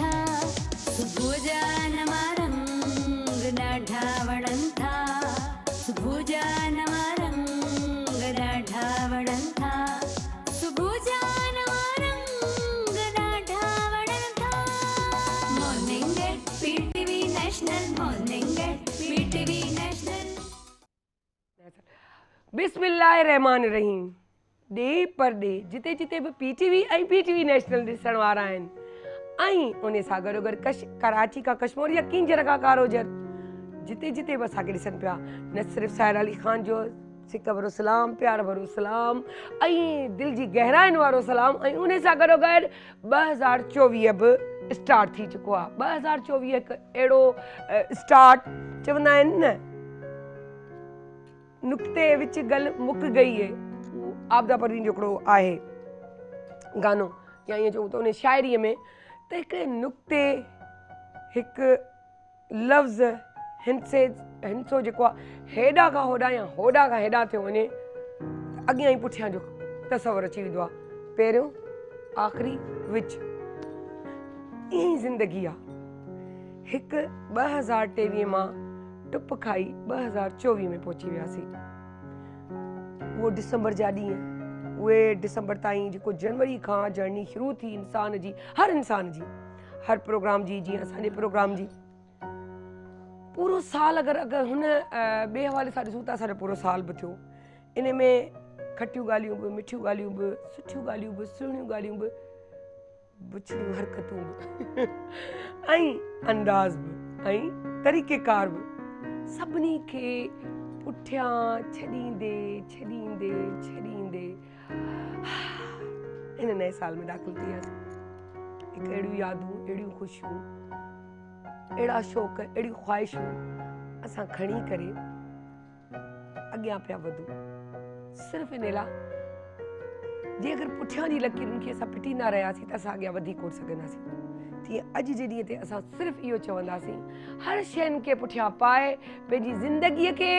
था सुभुजानमरङ्गनाढावणं था सुभुजानमरङ्गनाढावणं था सुभुजानमरङ्गनाढावणं था morning at PTV national morning at PTV national बिस्मिल्लाहिर्रहमानिर्रहीम डे पर डे जिते जिते भी PTV नेशनल ॾिसण वारा आहिनि ऐं उन सां गॾोगॾु कराची का कश्मीर या किंग जगह का रोजर जिते जिते भी असांखे ॾिसनि पिया न सिर्फ़ु साहिर अली ख़ान जो सिक भरो सलाम प्यार भरो सलाम ऐं दिलि जी गहराइनि वारो सलाम ऐं उन सां गॾोगॾु 2024 बि स्टार्ट थी चुको आहे 2024 हिकु अहिड़ो स्टार्ट चवंदा आहिनि न नुक्ते विच गल मुक गई है आपदा परवीन जो हिकिड़ो आहे गानो या ईअं चऊं त उन शाइरीअ में त हिकिड़े नुक्ते हिकु लफ़्ज़ हिंसो जेको आहे हेॾा खां होॾा या होॾा खां हेॾा थियो वञे अॻियां ई पुठियां जो तसवुरु अची वेंदो आहे पहिरियों आख़िरी विच ईअं ई ज़िंदगी आहे हिकु 2023 मां टुप खाई 2024 में पहुची वियासीं वो दिसंबर जा ॾींहं उहे दिसंबर ताईं जेको जनवरी खां जर्नी शुरू थी इंसान जी हर प्रोग्राम जी जीअं असांजे प्रोग्राम जी पूरो साल अगरि हुन ॿिए हवाले सां ॾिसूं त असांजो पूरो साल बि थियो इन में खटियूं ॻाल्हियूं बि मिठियूं ॻाल्हियूं बि सुठियूं ॻाल्हियूं बि सुहिणियूं ॻाल्हियूं बि बुछड़ियूं हरकतूं बि ऐं अंदाज़ बि ऐं तरीक़ेकार बि सभिनी खे पुठियां छॾींदे इन नए साल में दाख़िल थी वियासीं हिकु अहिड़ियूं यादूं अहिड़ियूं ख़ुशियूं अहिड़ा शौक़ अहिड़ियूं ख़्वाहिशूं असां खणी करे अॻियां पिया वधूं सिर्फ़ु इन लाइ जे अगरि पुठियां जी लकीरुनि खे असां पिटींदा रहियासीं त असां अॻियां वधी कोन सघंदासीं तीअं अॼु जे ॾींहं ते असां सिर्फ़ु इहो चवंदासीं हर शयुनि खे पुठियां पाए पंहिंजी ज़िंदगीअ खे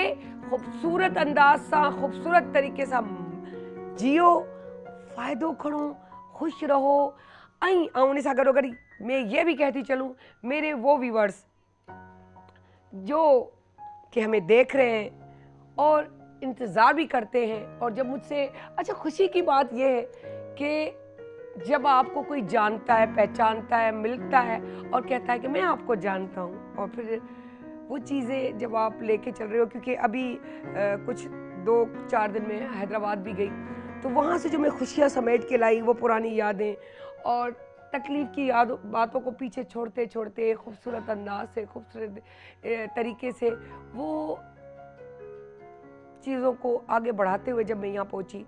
ख़ूबसूरत अंदाज़ सां ख़ूबसूरत तरीक़े सां जियो फ़ाइदो खणो ख़ुशि रहो ऐं उन सां गॾोगॾु मैं ये भी कहती चलूँ मेरे वो व्यूअर्स जो कि हमें देख रहे हैं और इंतज़ार भी करते हैं और जब मुझसे अच्छा खुशी की बात ये है कि जब आपको कोई जानता है पहचानता है मिलता है और कहता है कि मैं आपको जानता हूँ और फिर वो चीज़ें जब आप लेके चल रहे हो क्योंकि अभी कुछ 2-4 दिन में हैदराबाद भी गई तो वहाँ से जो मैं खुशियाँ समेट के लाई वो पुरानी यादें और तकलीफ़ की बातों को पीछे छोड़ते छोड़ते खूबसूरत अंदाज से खूबसूरत तरीके से वो चीज़ों को आगे बढ़ाते हुए जब मैं यहाँ पहुँची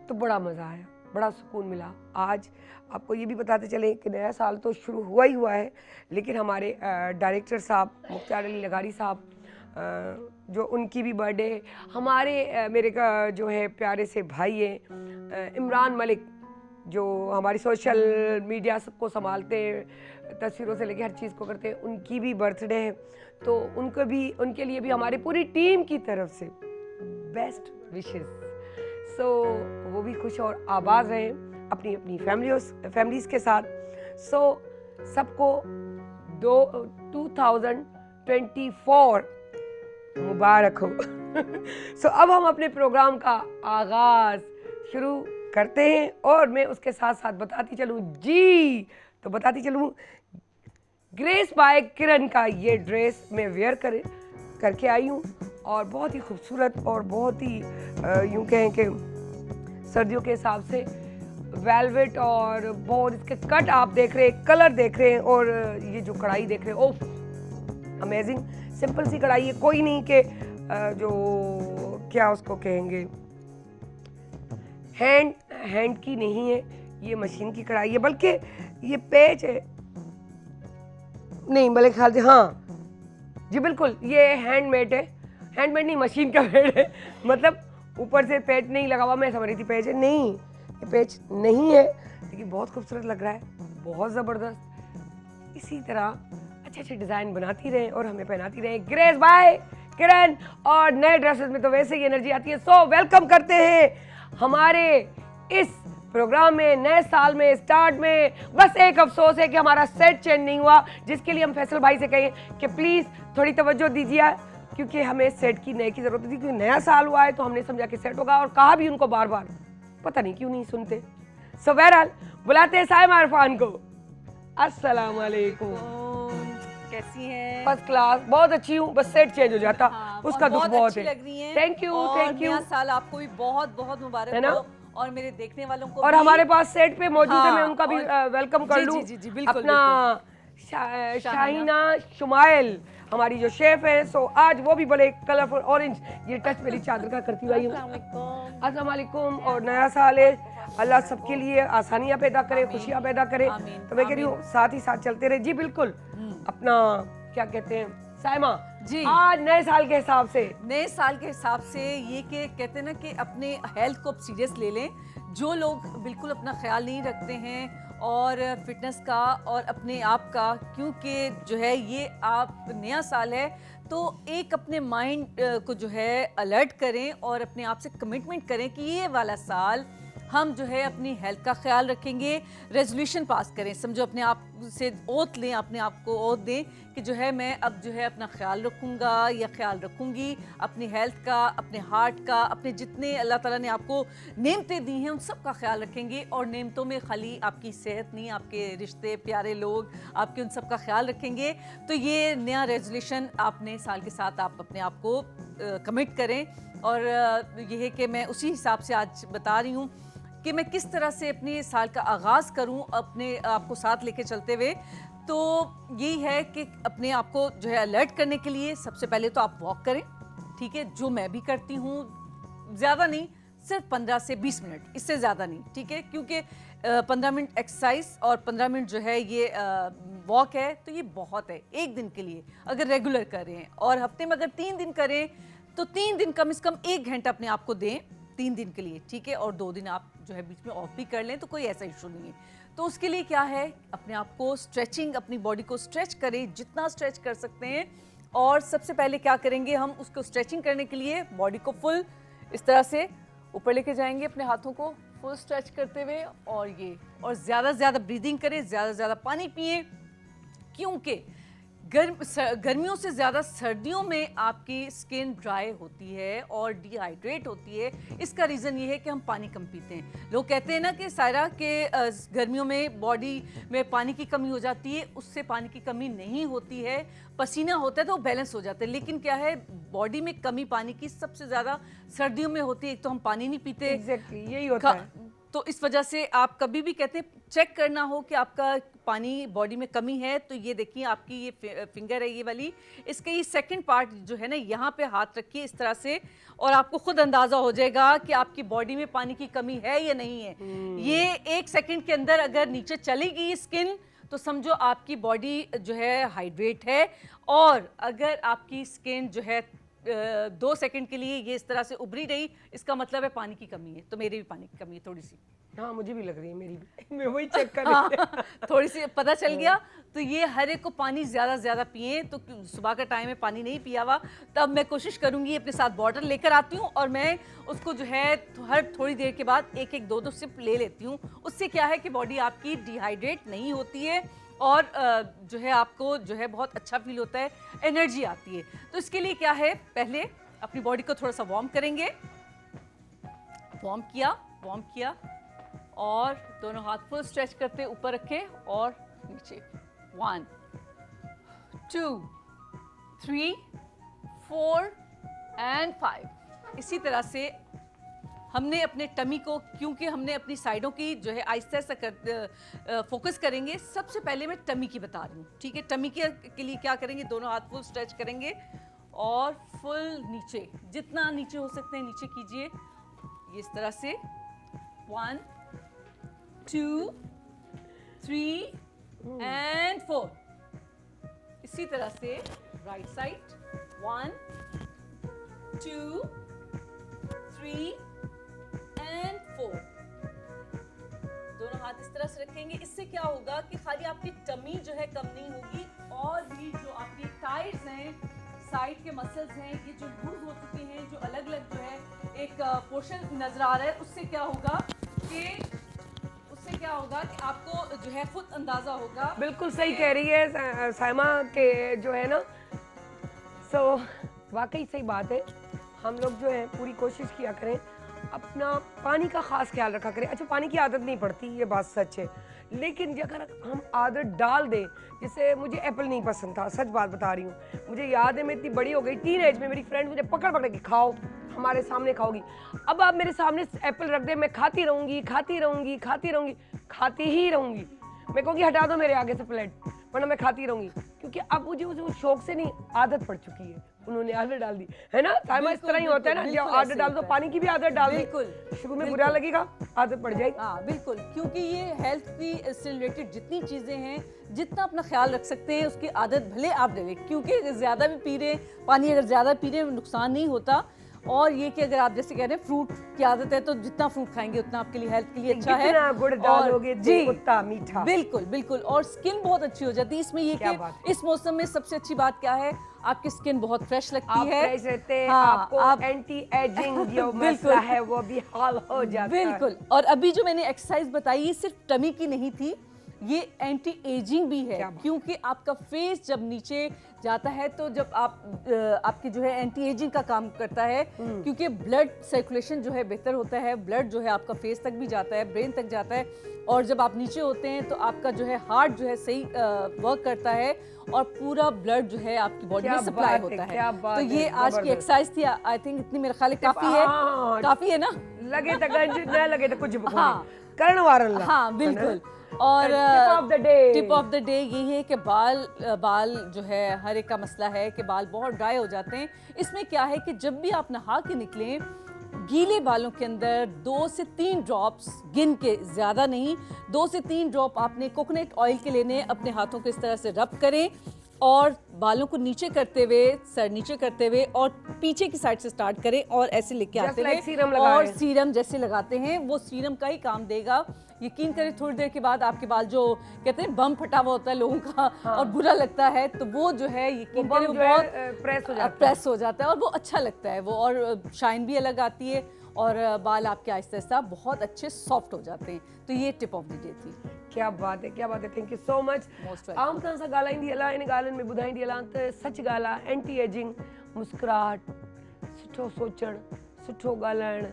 तो बड़ा मज़ा आया बड़ा सुकून मिला आज आपको ये भी बताते चलें कि नया साल तो शुरू हुआ है लेकिन हमारे डायरेक्टर साहब मुख्तार अली लगारी साहब जो उनकी भी बर्थडे है हमारे मेरे का जो है प्यारे से भाई हैं इमरान मलिक जो हमारी सोशल मीडिया को संभालते हैं तस्वीरों से लेकर हर चीज़ को करते हैं उनकी भी बर्थडे है तो उनके लिए भी हमारी पूरी टीम की तरफ से बेस्ट विशेस सो वो भी खुश और आबाद रहें अपनी अपनी फैमिलीज़ के साथ सो सबको 2024 मुबारक हो सो अब हम अपने प्रोग्राम का आगाज़ शुरू करते हैं और मैं उसके साथ साथ बताती चलूँ ग्रेस बाय किरण का ये ड्रेस मैं वेयर करके आई हूँ और बहुत ही खूबसूरत और बहुत ही यूँ कहें कि सर्दियों के हिसाब से वेलवेट और बहुत इसके कट आप देख रहे हैं कलर देख रहे हैं और ये जो कढ़ाई देख रहे हैं ओह अमेजिंग सिंपल सी कढ़ाई है कोई नहीं कि जो क्या उसको कहेंगे हैंड की नहीं है ये मशीन की कढ़ाई है बल्कि ये पेच है नहीं मेरे ख्याल से हाँ जी बिल्कुल ये हैंडमेड नहीं मशीन का पेज है मतलब ऊपर से पेच नहीं लगा हुआ मैं समझ रही थी पेच है नहीं ये पेच नहीं है लेकिन बहुत खूबसूरत लग रहा है बहुत ज़बरदस्त इसी तरह अच्छे डिज़ाइन बनाती रहें और हमें पहनाती रहें ग्रेस बाय किरण और नए ड्रेसेस में तो वैसे ही एनर्जी आती है सो वेलकम करते हैं हमारे इस प्रोग्राम में, नए साल में, स्टार्ट में बस एक अफसोस है कि हमारा सेट चेंज नहीं हुआ, जिसके लिए हम फैसल भाई से कहें कि प्लीज़ थोड़ी तवज्जो दीजिए, क्योंकि हमें सेट की नए की ज़रूरत थी, क्योंकि नया साल हुआ है तो हमने समझा कि सेट होगा, और कहा भी उनको बार बार, पता नहीं क्यों नहीं सुनते। सो बहरहाल बुलाते हैं साइमा इरफान को। अस्सलाम वालेकुम। कैसी हैं? फर्स्ट क्लास, बहुत अच्छी हूँ, बस सेट चेंज हो जाता, उसका दुख बहुत अच्छी है। लग रही हैं। Thank you, thank you. नया साल आपको भी बहुत बहुत मुबारक है ना? हो, और मेरे देखने वालों को और भी। हमारे पास सेट पे मौजूद है, मैं हाँ, उनका भी वेलकम कर जी, लूँ। जी, जी, जी, बिल्कुल, अपना शाहीना शुमाइल हमारी जो शेफ है, सो आज वो भी बड़े कलरफुल ऑरेंज, ये टच मेरी चादर का करती हुई हूँ। अस्सलाम वालेकुम। और नया साल है, अल्लाह सबके लिए आसानियाँ पैदा करे, खुशियाँ पैदा करे। तो मैं कह रही हूँ साथ ही साथ चलते रहे। जी बिल्कुल। अपना क्या कहते हैं साइमा जी, आज नए साल के हिसाब से, नए साल के हिसाब से ये कि कहते हैं ना कि अपने हेल्थ को सीरियस ले लें। जो लोग बिल्कुल अपना ख्याल नहीं रखते हैं और फिटनेस का और अपने आप का, क्योंकि जो है ये आप नया साल है तो एक अपने माइंड को जो है अलर्ट करें और अपने आप से कमिटमेंट करें कि ये वाला साल हम जो है अपनी हेल्थ का ख्याल रखेंगे, रेजोल्यूशन पास करें। समझो अपने आप से ओथ लें, अपने आप को ओथ दें कि जो है मैं अब जो है अपना ख्याल रखूँगा या ख्याल रखूँगी अपनी हेल्थ का, अपने हार्ट का, अपने जितने अल्लाह ताला ने आपको नेमतें दी हैं उन सब का ख्याल रखेंगे। और नेमतों में खाली आपकी सेहत नहीं, आपके रिश्ते, प्यारे लोग, आपके उन सब का ख्याल रखेंगे। तो ये नया रेजोल्यूशन आप नए साल के साथ आप अपने आप को कमिट करें। और ये है कि मैं उसी हिसाब से आज बता रही हूँ कि मैं किस तरह से अपने साल का आगाज़ करूं अपने आप को साथ लेके चलते हुए। तो यही है कि अपने आप को जो है अलर्ट करने के लिए सबसे पहले तो आप वॉक करें, ठीक है, जो मैं भी करती हूँ, ज़्यादा नहीं, सिर्फ 15 से 20 मिनट, इससे ज़्यादा नहीं, ठीक है, क्योंकि 15 मिनट एक्सरसाइज और 15 मिनट जो है ये वॉक है, तो ये बहुत है एक दिन के लिए अगर रेगुलर करें। और हफ्ते में अगर 3 दिन करें तो 3 दिन कम से कम 1 घंटा अपने आप को दें 3 दिन के लिए, ठीक है, और 2 दिन आप जो है बीच में ऑफ भी कर लें तो कोई ऐसा इशू नहीं है। तो उसके लिए क्या है, अपने आप को स्ट्रेचिंग, अपनी बॉडी को स्ट्रेच करें जितना स्ट्रेच कर सकते हैं। और सबसे पहले क्या करेंगे, हम उसको स्ट्रेचिंग करने के लिए बॉडी को फुल इस तरह से ऊपर लेके जाएंगे, अपने हाथों को फुल स्ट्रेच करते हुए, और ज़्यादा से ज़्यादा ब्रीदिंग करें, ज़्यादा से ज़्यादा पानी पिए, क्योंकि गर्मियों से ज़्यादा सर्दियों में आपकी स्किन ड्राई होती है और डिहाइड्रेट होती है। इसका रीज़न ये है कि हम पानी कम पीते हैं। लोग कहते हैं ना कि सायरा के गर्मियों में बॉडी में पानी की कमी हो जाती है, उससे पानी की कमी नहीं होती है, पसीना होता है तो बैलेंस हो जाता है। लेकिन क्या है, बॉडी में कमी पानी की सबसे ज़्यादा सर्दियों में होती है। एक तो हम पानी नहीं पीते, एग्जैक्टली यही होता है। तो इस वजह से आप कभी भी कहते हैं चेक करना हो कि आपका पानी बॉडी में कमी है, तो ये देखिए आपकी ये फिंगर है ये वाली, इसके ये सेकंड पार्ट जो है ना, यहाँ पे हाथ रखिए इस तरह से, और आपको खुद अंदाजा हो जाएगा कि आपकी बॉडी में पानी की कमी है या नहीं है। ये 1 सेकंड के अंदर अगर नीचे चलेगी स्किन तो समझो आपकी बॉडी जो है हाइड्रेट है। और अगर आपकी स्किन जो है 2 सेकंड के लिए ये इस तरह से उभरी रही, इसका मतलब है पानी की कमी है। तो मेरी भी पानी की कमी है थोड़ी सी। हाँ मुझे भी लग रही है, मेरी भी मैं वही चेक कर रही थी। थोड़ी सी पता चल गया। तो ये हर एक को पानी ज़्यादा से ज़्यादा पिए। तो सुबह का टाइम है, पानी नहीं पिया हुआ, तब मैं कोशिश करूँगी अपने साथ बॉटल लेकर आती हूँ और मैं उसको जो है हर थोड़ी देर के बाद 1-1, 2-2 सिप ले लेती हूँ। उससे क्या है कि बॉडी आपकी डिहाइड्रेट नहीं होती है और जो है आपको जो है बहुत अच्छा फील होता है, एनर्जी आती है। तो इसके लिए क्या है, पहले अपनी बॉडी को थोड़ा सा वार्म करेंगे। वार्म किया और दोनों हाथ फुल स्ट्रेच करते ऊपर रखे और नीचे। 1 2 3 4 एंड 5। इसी तरह से हमने अपने टमी को, क्योंकि हमने अपनी साइडों की जो है आहिस्ता आहिस्ता फोकस करेंगे। सबसे पहले मैं टमी की बता रही हूँ, ठीक है। टमी के लिए क्या करेंगे, दोनों हाथ फुल स्ट्रेच करेंगे और फुल नीचे, जितना नीचे हो सकते हैं नीचे कीजिए, ये इस तरह से। 1 2 3 एंड 4। इसी तरह से राइट साइड। 1 2 3 एंड 4। दोनों हाथ इस तरह से रखेंगे। इससे क्या होगा कि खाली आपकी टमी जो है कम नहीं होगी, और भी जो आपकी टाइट्स हैं, साइड के मसल्स हैं, ये जो लूज हो चुके हैं, जो अलग अलग जो है एक पोर्शन नजर आ रहा है, उससे क्या होगा कि क्या होगा कि आपको जो है खुद अंदाजा होगा। बिल्कुल सही कह रही है साइमा के जो है ना, सो वाकई सही बात है। हम लोग जो है पूरी कोशिश किया करें, अपना पानी का खास ख्याल रखा करें। अच्छा, पानी की आदत नहीं पड़ती, ये बात सच है, लेकिन अगर हम आदत डाल दें, जैसे मुझे एप्पल नहीं पसंद था, सच बात बता रही हूँ। मुझे याद है मैं इतनी बड़ी हो गई, टीन एज में मेरी फ्रेंड मुझे पकड़ पकड़ के खाओ, हमारे सामने खाओगी। अब आप मेरे सामने एप्पल रख दे, मैं खाती रहूंगी खाती रहूंगी खाती रहूंगी खाती ही रहूंगी। मैं कहूँगी हटा दो मेरे आगे से प्लेट, वरना मैं खाती रहूंगी, क्योंकि अब मुझे उस शौक से नहीं, आदत पड़ चुकी है। उन्होंने आदत डाल दी है ना साइमा, इस तरह ही होता है ना, जब आदत डाल दो, पानी की भी आदत डाल दी, बिल्कुल शुरू में बुरा लगेगा, आदत पड़ जाएगी। हाँ बिल्कुल, क्योंकि ये हेल्थ की से रिलेटेड जितनी चीज़ें हैं, जितना अपना ख्याल रख सकते हैं उसकी आदत भले आप ले लें, क्योंकि ज़्यादा भी पी रहे हैं पानी, अगर ज़्यादा पी रहे हैं नुकसान नहीं होता। और ये कि अगर आप जैसे कह रहे हैं फ्रूट की आदत है, तो जितना फ्रूट खाएंगे उतना आपके लिए हेल्थ के लिए अच्छा है। जितना गुड़ डालोगे तो उतना मीठा। बिल्कुल बिल्कुल, और स्किन बहुत अच्छी हो जाती है इसमें। ये कि इस मौसम में सबसे अच्छी बात क्या है, आपकी स्किन बहुत फ्रेश लगती है, फ्रेश रहते हैं, हाँ, आपको आप एंटी एजिंग जो मसला है वो भी हाल हो जाता है। बिल्कुल। और अभी जो मैंने एक्सरसाइज बताई, ये सिर्फ टमी की नहीं थी, ये एंटी एजिंग भी है, क्योंकि आपका फेस जब नीचे जाता है तो जब आपकी जो है एंटी एजिंग का काम करता है, क्योंकि ब्लड सर्कुलेशन जो है बेहतर होता है, ब्लड जो है आपका फेस तक भी जाता है, ब्रेन तक जाता है, और जब आप नीचे होते हैं तो आपका जो है हार्ट जो है सही वर्क करता है, और पूरा ब्लड जो है आपकी बॉडी में सप्लाई होता है। तो ये आज की एक्सरसाइज थी, आई थिंक इतनी मेरे ख्याल काफी है, काफी है ना, लगे तो गंज न लगे तो कुछ हाँ करण वारन। हाँ बिल्कुल। और टिप ऑफ द डे यही है कि बाल जो है हर एक का मसला है कि बाल बहुत ड्राई हो जाते हैं। इसमें क्या है कि जब भी आप नहा के निकलें, गीले बालों के अंदर 2 से 3 ड्रॉप्स, गिन के, ज़्यादा नहीं, 2 से 3 ड्रॉप आपने कोकोनट ऑयल के लेने, अपने हाथों को इस तरह से रब करें और बालों को नीचे करते हुए, सर नीचे करते हुए और पीछे की साइड से स्टार्ट करें और ऐसे लेके आते हैं, और सीरम जैसे लगाते हैं, वो सीरम का ही काम देगा। यकीन करें थोड़ी देर के बाद आपके बाल जो कहते हैं बम फटा हुआ होता है लोगों का, हाँ, और बुरा लगता है, तो वो जो है यकीन करें वो बहुत प्रेस हो जाता है और वो अच्छा लगता है वो, और शाइन भी अलग आती है और बाल आपके आहिस्ता आहिस्ता बहुत अच्छे सॉफ्ट हो जाते हैं। तो ये टिप ऑफ द डे थी। क्या बात है, क्या बात है, थैंक यू सो मच। आम तौर सां ॻाल्हाईंदी हलां, इन ॻाल्हियुनि में ॿुधाईंदी हलां त सच ॻाल्हि आहे, एंटी एजिंग, मुस्कुराहट, सुठो सोचणु, सुठो ॻाल्हाइणु,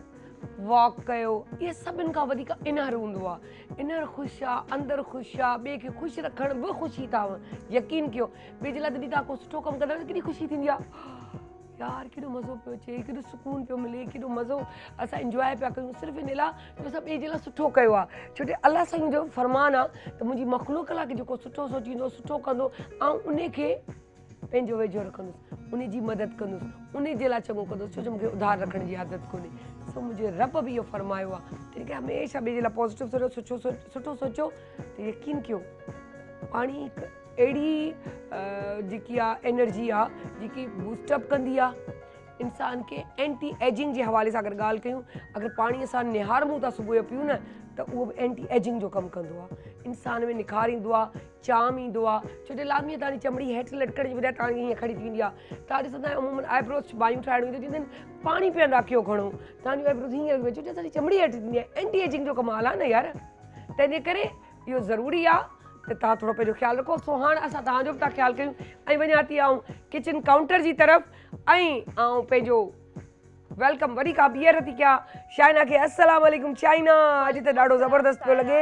वॉक कयो, इहे सभिनि खां वधीक इनर हूंदो आहे। इनर ख़ुशि आहे, अंदरि ख़ुशि आहे, ॿिए खे ख़ुशि रखण बि ख़ुशी अथव। यकीन कयो, ॿिए जे लाइ जॾहिं तव्हां को सुठो कमु कंदा त केॾी ख़ुशी थींदी आहे, यार केॾो मज़ो पियो अचे, केॾो सुकून पियो मिले, केॾो मज़ो असां इंजॉय पिया कयूं, सिर्फ़ु इन लाइ जो असां ॿिए जे लाइ सुठो कयो आहे। छो जो अलाह साईं जो फ़रमान आहे त मुंहिंजी मख़लूक़ लाइ जेको सुठो सोचींदो, सुठो कंदो, ऐं उन खे पंहिंजो वेझो रखंदुसि, उन जी मदद कंदुसि, उन जे लाइ चङो कंदुसि, छो जो मूंखे उधार रखण जी आदत कोन्हे। सो मुंहिंजे रब बि इहो फरमायो आहे, तॾहिं करे हमेशह ॿिए जे लाइ पॉज़िटिव सोचो, सुठो सोचो, त यकीन कयो पाणी हिकु अहिड़ी जेकी आहे एनर्जी आहे जेकी बूस्टअप कंदी आहे इंसान खे। एंटी एजिंग जे हवाले सां अगरि ॻाल्हि कयूं, अगरि पाणी असां निहारमूं था सुबुह जो पियूं न, त उहो बि एंटी एजिंग जो कमु कंदो आहे। इंसान में निखार ईंदो आहे, चाम ईंदो आहे, छो जो लाज़मी तव्हांजी चमड़ी हेठि लटकण जी बजाए तव्हांजी हीअं खड़ी थी वेंदी आहे। तव्हां ॾिसंदा आहियो अमूमन आईब्रोज बायूं ठाहिणियूं त चवंदा आहिनि पाणी पीअंदा कयो घणो, तव्हांजी आईब्रोज हीअं लॻी, छो जो असांजी चमड़ी हेठि थींदी आहे। एंटी एजिंग जो कमाल आहे न यार, तंहिंजे करे इहो ज़रूरी आहे त तव्हां थोरो पंहिंजो ख़्यालु रखो। सो हाणे असां तव्हांजो बि था ख़्यालु कयूं, ऐं वञा थी आऊं किचन काउंटर जी तरफ़, ऐं पंहिंजो वेलकम वरी का बियर थी कया शाइना के। अस्सलाम वालेकुम शाइना, अॼु त ॾाढो ज़बरदस्त पियो लॻे।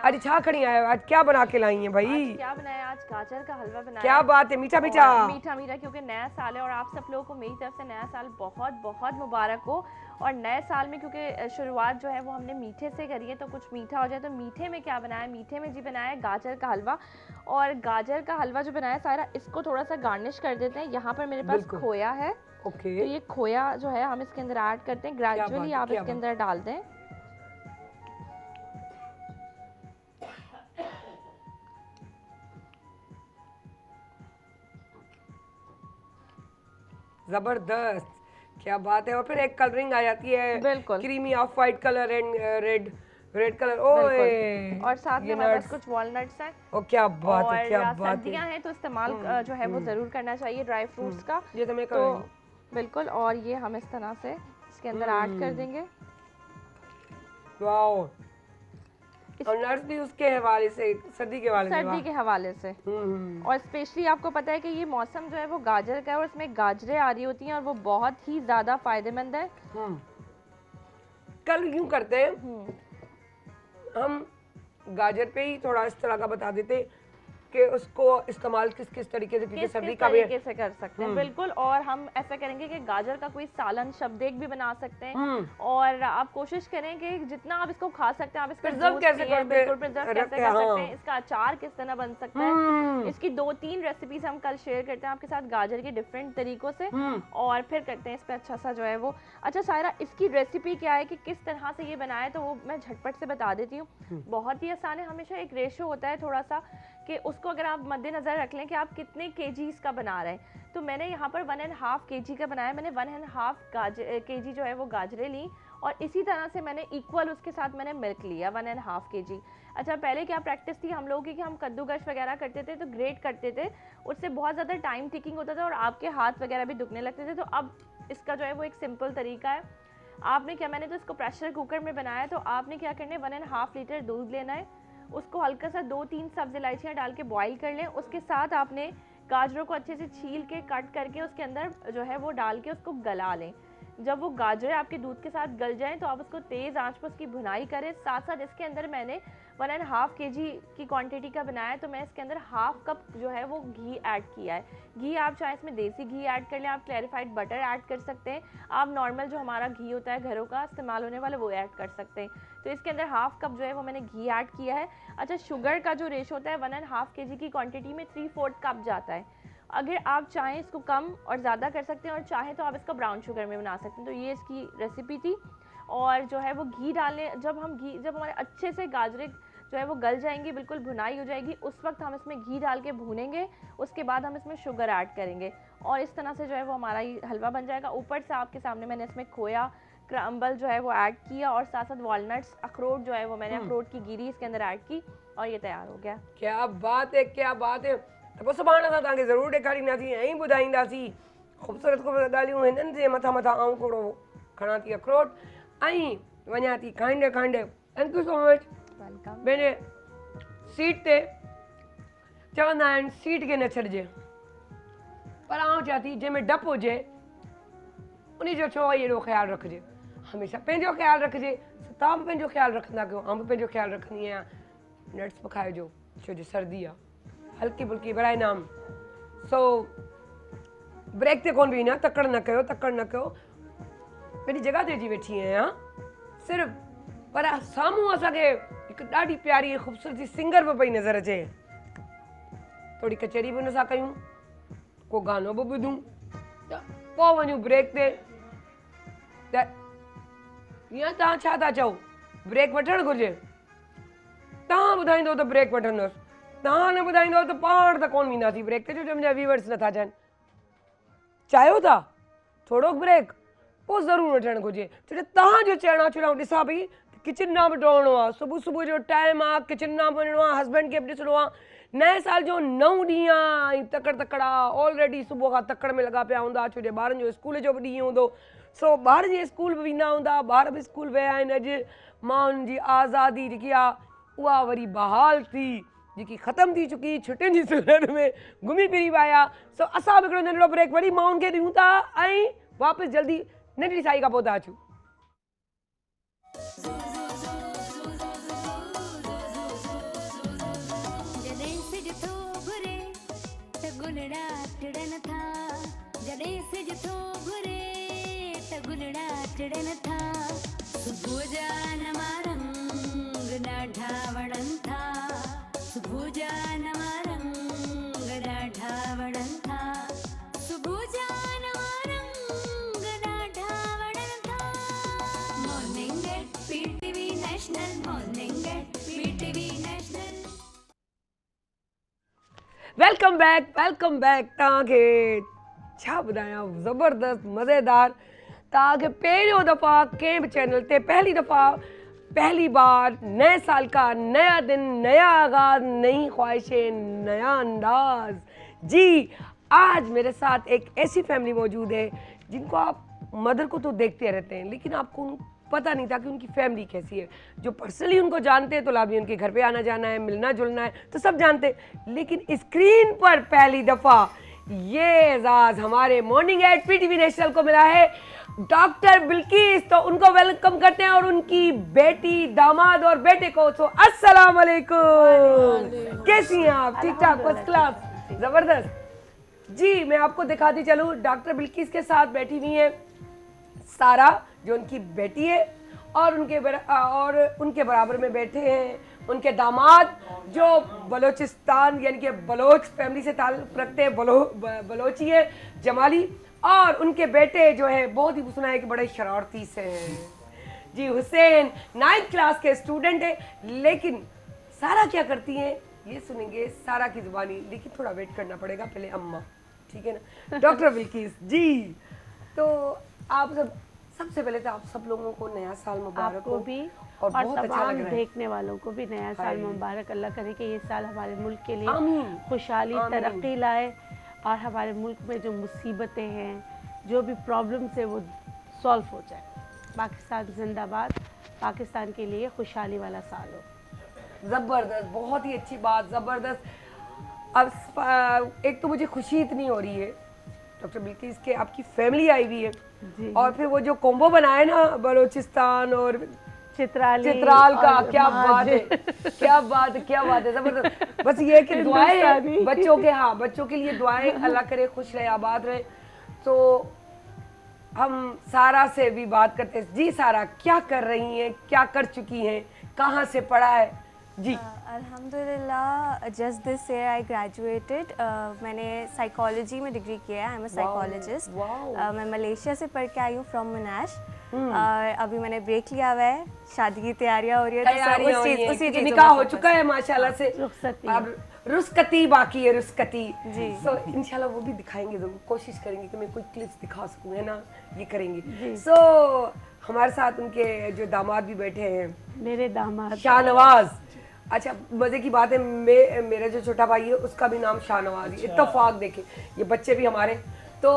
अॼु छा खणी आयो, आज क्या बना के लाई है भाई? क्या बनाया आज? गाजर का हलवा बनाया। क्या बात है, मीठा मीठा मीठा मीठा, क्योंकि नया साल है और आप सब लोगों को मेरी तरफ से नया साल बहुत बहुत मुबारक हो। और नए साल में क्योंकि शुरुआत जो है वो हमने मीठे से करी है, तो कुछ मीठा हो जाए। तो मीठे में क्या बनाया? मीठे में जी बनाया है गाजर का हलवा। और गाजर का हलवा जो बनाया सारा, इसको थोड़ा सा गार्निश कर देते हैं। यहाँ पर मेरे पास खोया है, तो ये खोया जो है हम इसके अंदर ऐड करते हैं। ग्रेजुअली आप इसके अंदर डाल दें। जबरदस्त, क्या बात है। और फिर एक कलरिंग आ जाती है, बिल्कुल creamy of white colour and red colour. ओए, और साथ में हमारे पास कुछ वॉलनट्स हैं। ओ क्या बात है, क्या बात है। सर्दियां हैं तो इस्तेमाल जो है वो जरूर करना चाहिए ड्राई फ्रूट्स का। ये तो मैं कर तो रही हूं। बिल्कुल, और ये हम इस तरह से इसके अंदर ऐड कर देंगे। वाओ, और नट्स भी उसके हवाले से, सर्दी के हवाले से। सर्दी के हवाले से। और स्पेशली आपको पता है कि ये मौसम जो है वो गाजर का है और इसमें गाजरें आ रही होती हैं और वो बहुत ही ज़्यादा फ़ायदेमंद है। कल यूं करते हैं, हम गाजर पे ही थोड़ा इस तरह का बता देते कि उसको इस्तेमाल किस किस तरीके से, क्योंकि किस सर्दी किस का भी तरीके से कर सकते हैं, बिल्कुल। और हम ऐसा करेंगे कि गाजर का कोई सालन शबदेग भी बना सकते हैं। और आप कोशिश करें कि जितना आप इसको खा सकते हैं आप इसका प्रिजर्व जूस कैसे पिएं, करते बिल्कुल प्रिजर्व कैसे कर हाँ। सकते हैं, इसका अचार किस तरह बन सकता है, इसकी 2-3 रेसिपीज हम कल शेयर करते हैं आपके साथ गाजर के डिफरेंट तरीकों से। और फिर करते हैं इस पे अच्छा सा जो है वो। अच्छा सायरा, इसकी रेसिपी क्या है कि किस तरह से ये बनाया, तो वो मैं झटपट से बता देती हूँ। बहुत ही आसान है। हमेशा एक रेशो होता है थोड़ा सा कि उसको अगर आप मद्देनजर रख लें कि आप कितने केजीज का बना रहे हैं। तो मैंने यहाँ पर 1.5 केजी का बनाया। मैंने 1.5 केजी जो है वो गाजरें ली और इसी तरह से मैंने इक्वल उसके साथ मैंने मिल्क लिया 1.5 केजी। अच्छा, पहले क्या प्रैक्टिस थी हम लोगों की कि हम कद्दूकश वगैरह करते थे तो ग्रेट करते थे, उससे बहुत ज़्यादा टाइम टेकिंग होता था और आपके हाथ वगैरह भी दुखने लगते थे। तो अब इसका जो है वो एक सिंपल तरीका है। आपने क्या, मैंने तो इसको प्रेशर कुकर में बनाया, तो आपने क्या करना है 1.5 लीटर दूध लेना है, उसको हल्का सा 2-3 सब्ज़ इलायचियाँ डाल के बॉईल कर लें। उसके साथ आपने गाजरों को अच्छे से छील के कट करके उसके अंदर जो है वो डाल के उसको गला लें। जब वो गाजरें आपके दूध के साथ गल जाएं तो आप उसको तेज़ आंच पर उसकी भुनाई करें। साथ साथ इसके अंदर मैंने 1.5 केजी की क्वांटिटी का बनाया, तो मैं इसके अंदर हाफ कप जो है वो घी ऐड किया है। घी आप चाहे इसमें देसी घी ऐड कर लें, आप क्लैरिफाइड बटर ऐड कर सकते हैं, आप नॉर्मल जो हमारा घी होता है घरों का इस्तेमाल होने वाला वो ऐड कर सकते हैं। तो इसके अंदर हाफ कप जो है वो मैंने घी ऐड किया है। अच्छा, शुगर का जो रेशो होता है 1.5 केजी की क्वांटिटी में 3/4 कप जाता है। अगर आप चाहें इसको कम और ज़्यादा कर सकते हैं और चाहें तो आप इसको ब्राउन शुगर में बना सकते हैं। तो ये इसकी रेसिपी थी। और जो है वो घी डालने, जब हमारे अच्छे से गाजरें जो है वो गल जाएंगी, बिल्कुल भुनाई हो जाएगी, उस वक्त हम इसमें घी डाल के भूनेंगे। उसके बाद हम इसमें शुगर ऐड करेंगे और इस तरह से जो है वो हमारा ये हलवा बन जाएगा। ऊपर से आपके सामने मैंने इसमें खोया क्रम्बल जो है वो ऐड किया और साथ साथ वॉलनट्स, अखरोट जो है वो मैंने अखरोट की गिरी इसके अंदर ऐड की और ये तैयार हो गया। क्या बात है, क्या बात है। तो सुभाणे असां तव्हांखे ज़रूरु ॾेखारींदासीं ऐं ॿुधाईंदासीं ख़ूबसूरत ख़ूबसूरत ॻाल्हियूं। हिननि जे मथां मथां आऊं थोरो खणां थी अखरोट ऐं वञा थी खाईंदे खाईंदे। Thank you so much. Welcome. भेण, सीट ते चवंदा आहिनि सीट खे न छॾिजे, पर आउं चवां थी जंहिंमें डपु हुजे उन जो छो वरी एॾो ख़्यालु रखिजे। हमेशह पंहिंजो ख़्यालु रखिजे। तव्हां बि पंहिंजो ख़्यालु रखंदा कयो, आउं बि पंहिंजो ख़्यालु रखंदी आहियां। नट्स बि खाइजो छो जो सर्दी आहे, हल्की फुल्की बराए नाम। सो ब्रेक ते कोन बीहना, तकड़ न कयो, तकड़ न कयो। पंहिंजी जॻह ते अची वेठी आहियां सिर्फ़ु, पर साम्हूं असांखे हिकु ॾाढी प्यारी ख़ूबसूरती सिंगर बि पई नज़र अचे। थोरी कचहरी बि हुन सां कयूं, को गानो बि ॿुधूं, त पोइ वञूं ब्रेक ते। त या तव्हां छा था चओ, ब्रेक वठणु घुरिजे? तव्हां ॿुधाईंदो त ब्रेक वठंदुसि, तव्हां न ॿुधाईंदो त पाण त कोन वेंदासीं ब्रेक ते, छो जो मुंहिंजा व्यूअर्स नथा चाहिनि। चाहियो था थोरो ब्रेक, पोइ ज़रूरु वठणु घुरिजे, छो जो तव्हांजो चइणु आहे। छो ॾिसां पई किचन ॾांहुं बि दौड़णो आहे, सुबुह सुबुह जो टाइम आहे, किचन ॾांहुं वञिणो आहे, हस्बैंड खे बि ॾिसणो आहे। नए साल जो 9 ॾींहुं आहे ऐं तकड़ तकड़ आहे। ऑलरेडी सुबुह खां तकड़ में लॻा पिया हूंदा, छो जो ॿारनि जो स्कूल जो बि ॾींहुं हूंदो। सो ॿार जी स्कूल बि वेंदा हूंदा, ॿार बि स्कूल विया आहिनि। अॼु माउनि जी आज़ादी जेकी आहे उहा वरी बहाल थी, जेकी ख़तमु थी चुकी, छुटियुनि जी सूरत में घुमी फिरी विया। सो असां बि हिकिड़ो नंढिड़ो ब्रेक वरी माउनि खे ॾियूं था ऐं वापसि जल्दी नंढड़ी साई खां पोइ था अचूं। जॾहिं सिज थो घुरे त गुलड़ा टिड़न था, जॾहिं सिज थो घुरे त गुलड़ा टिड़न था। सुबुह जा नवा रंग ॾाढा वणनि था, सुबुह जा नवा रंग ॾाढा वणनि था, सुबुह जा नवा रंग ॾाढा वणनि था। Morning at PTV national, morning at PTV national. Welcome back, welcome back. तव्हांखे छा ॿुधायां, ज़बरदस्त मज़ेदार। तव्हांखे पहिरियों दफ़ा कंहिं बि चैनल ते पहली दफ़ा, पहली बार, नए साल का नया दिन, नया आगाज, नई ख्वाहिशें, नया अंदाज। जी, आज मेरे साथ एक ऐसी फैमिली मौजूद है जिनको आप मदर को तो देखते रहते हैं, लेकिन आपको पता नहीं था कि उनकी फैमिली कैसी है। जो पर्सनली उनको जानते हैं तो लाजमी उनके घर पे आना जाना है, मिलना जुलना है, तो सब जानते हैं। लेकिन स्क्रीन पर पहली दफ़ा ये एजाज़ हमारे मॉर्निंग एट पीटीवी नेशनल को मिला है डॉक्टर बिल्किस। तो उनको वेलकम करते हैं और उनकी बेटी, दामाद और बेटे को। तो अस्सलाम वालेकुम, कैसी हैं आप? ठीक ठाक, फर्स्ट क्लास, ज़बरदस्त। जी मैं आपको दिखाती चलूँ, डॉक्टर बिल्किस के साथ बैठी हुई है सारा जो उनकी बेटी है, और उनके बराबर में बैठे हैं उनके दामाद जो बलोचिस्तान यानी कि बलोच फैमिली से ताल्लुक़ रखते हैं, बलोची है, जमाली। और उनके बेटे जो है बहुत ही सुना है कि बड़े शरारती से हैं जी। हुसैन 9th क्लास के स्टूडेंट है। लेकिन सारा क्या करती हैं ये सुनेंगे सारा की जुबानी, लेकिन थोड़ा वेट करना पड़ेगा, पहले अम्मा, ठीक है ना। डॉक्टर बिल्किस जी, तो आप सबसे पहले तो आप सब लोगों को नया साल मुबारक आपको हो। भी और और बहुत अच्छा तमाम लग रहा है। देखने वालों को भी नया साल मुबारक। अल्लाह करे कि ये साल हमारे मुल्क के लिए आमीन। खुशहाली, आमीन। तरक्की लाए और हमारे मुल्क में जो मुसीबतें हैं, जो भी प्रॉब्लम्स है वो सॉल्व हो जाए। पाकिस्तान जिंदाबाद, पाकिस्तान के लिए खुशहाली वाला साल हो। ज़बरदस्त, बहुत ही अच्छी बात, ज़बरदस्त। अब एक तो मुझे खुशी इतनी हो रही है डॉक्टर बिल्किस के आपकी फैमिली आई हुई है, और फिर वो जो कॉम्बो बनाए ना बलोचिस्तान और चित्राल का, क्या बात है, क्या बात है, क्या बात है, जबरदस्त। बस ये कि दुआएं हैं बच्चों के, हाँ बच्चों के लिए दुआएं, अल्लाह करे खुश रहे, आबाद रहे। तो हम सारा से भी बात करते हैं। जी सारा, क्या कर रही हैं, क्या कर चुकी हैं, कहाँ से पढ़ा है जी? अल्हम्दुलिल्लाह, just this year I graduated. मैंने साइकोलॉजी में डिग्री किया है। I am a psychologist. मैं मलेशिया से पढ़ के आई हूँ, फ्रॉम मनाश। अभी मैंने ब्रेक लिया हुआ है, शादी की तैयारियां हो रही है, तो उसी चीज़ निकाह हो चुका है माशाल्लाह से, रुखसती। अब रुस्कती बाकी है, रुस्कती जी। सो इंशाल्लाह वो भी दिखाएंगे, जरूर कोशिश करेंगे कि मैं कोई क्लिप्स दिखा सकूं, है ना, ये करेंगे। सो हमारे साथ उनके जो दामाद भी बैठे हैं, मेरे दामाद शाहनवाज। अच्छा मजे की बात है, मेरा जो छोटा भाई है उसका भी नाम शाहनवाज है। इत्तेफाक देखे, ये बच्चे भी हमारे, तो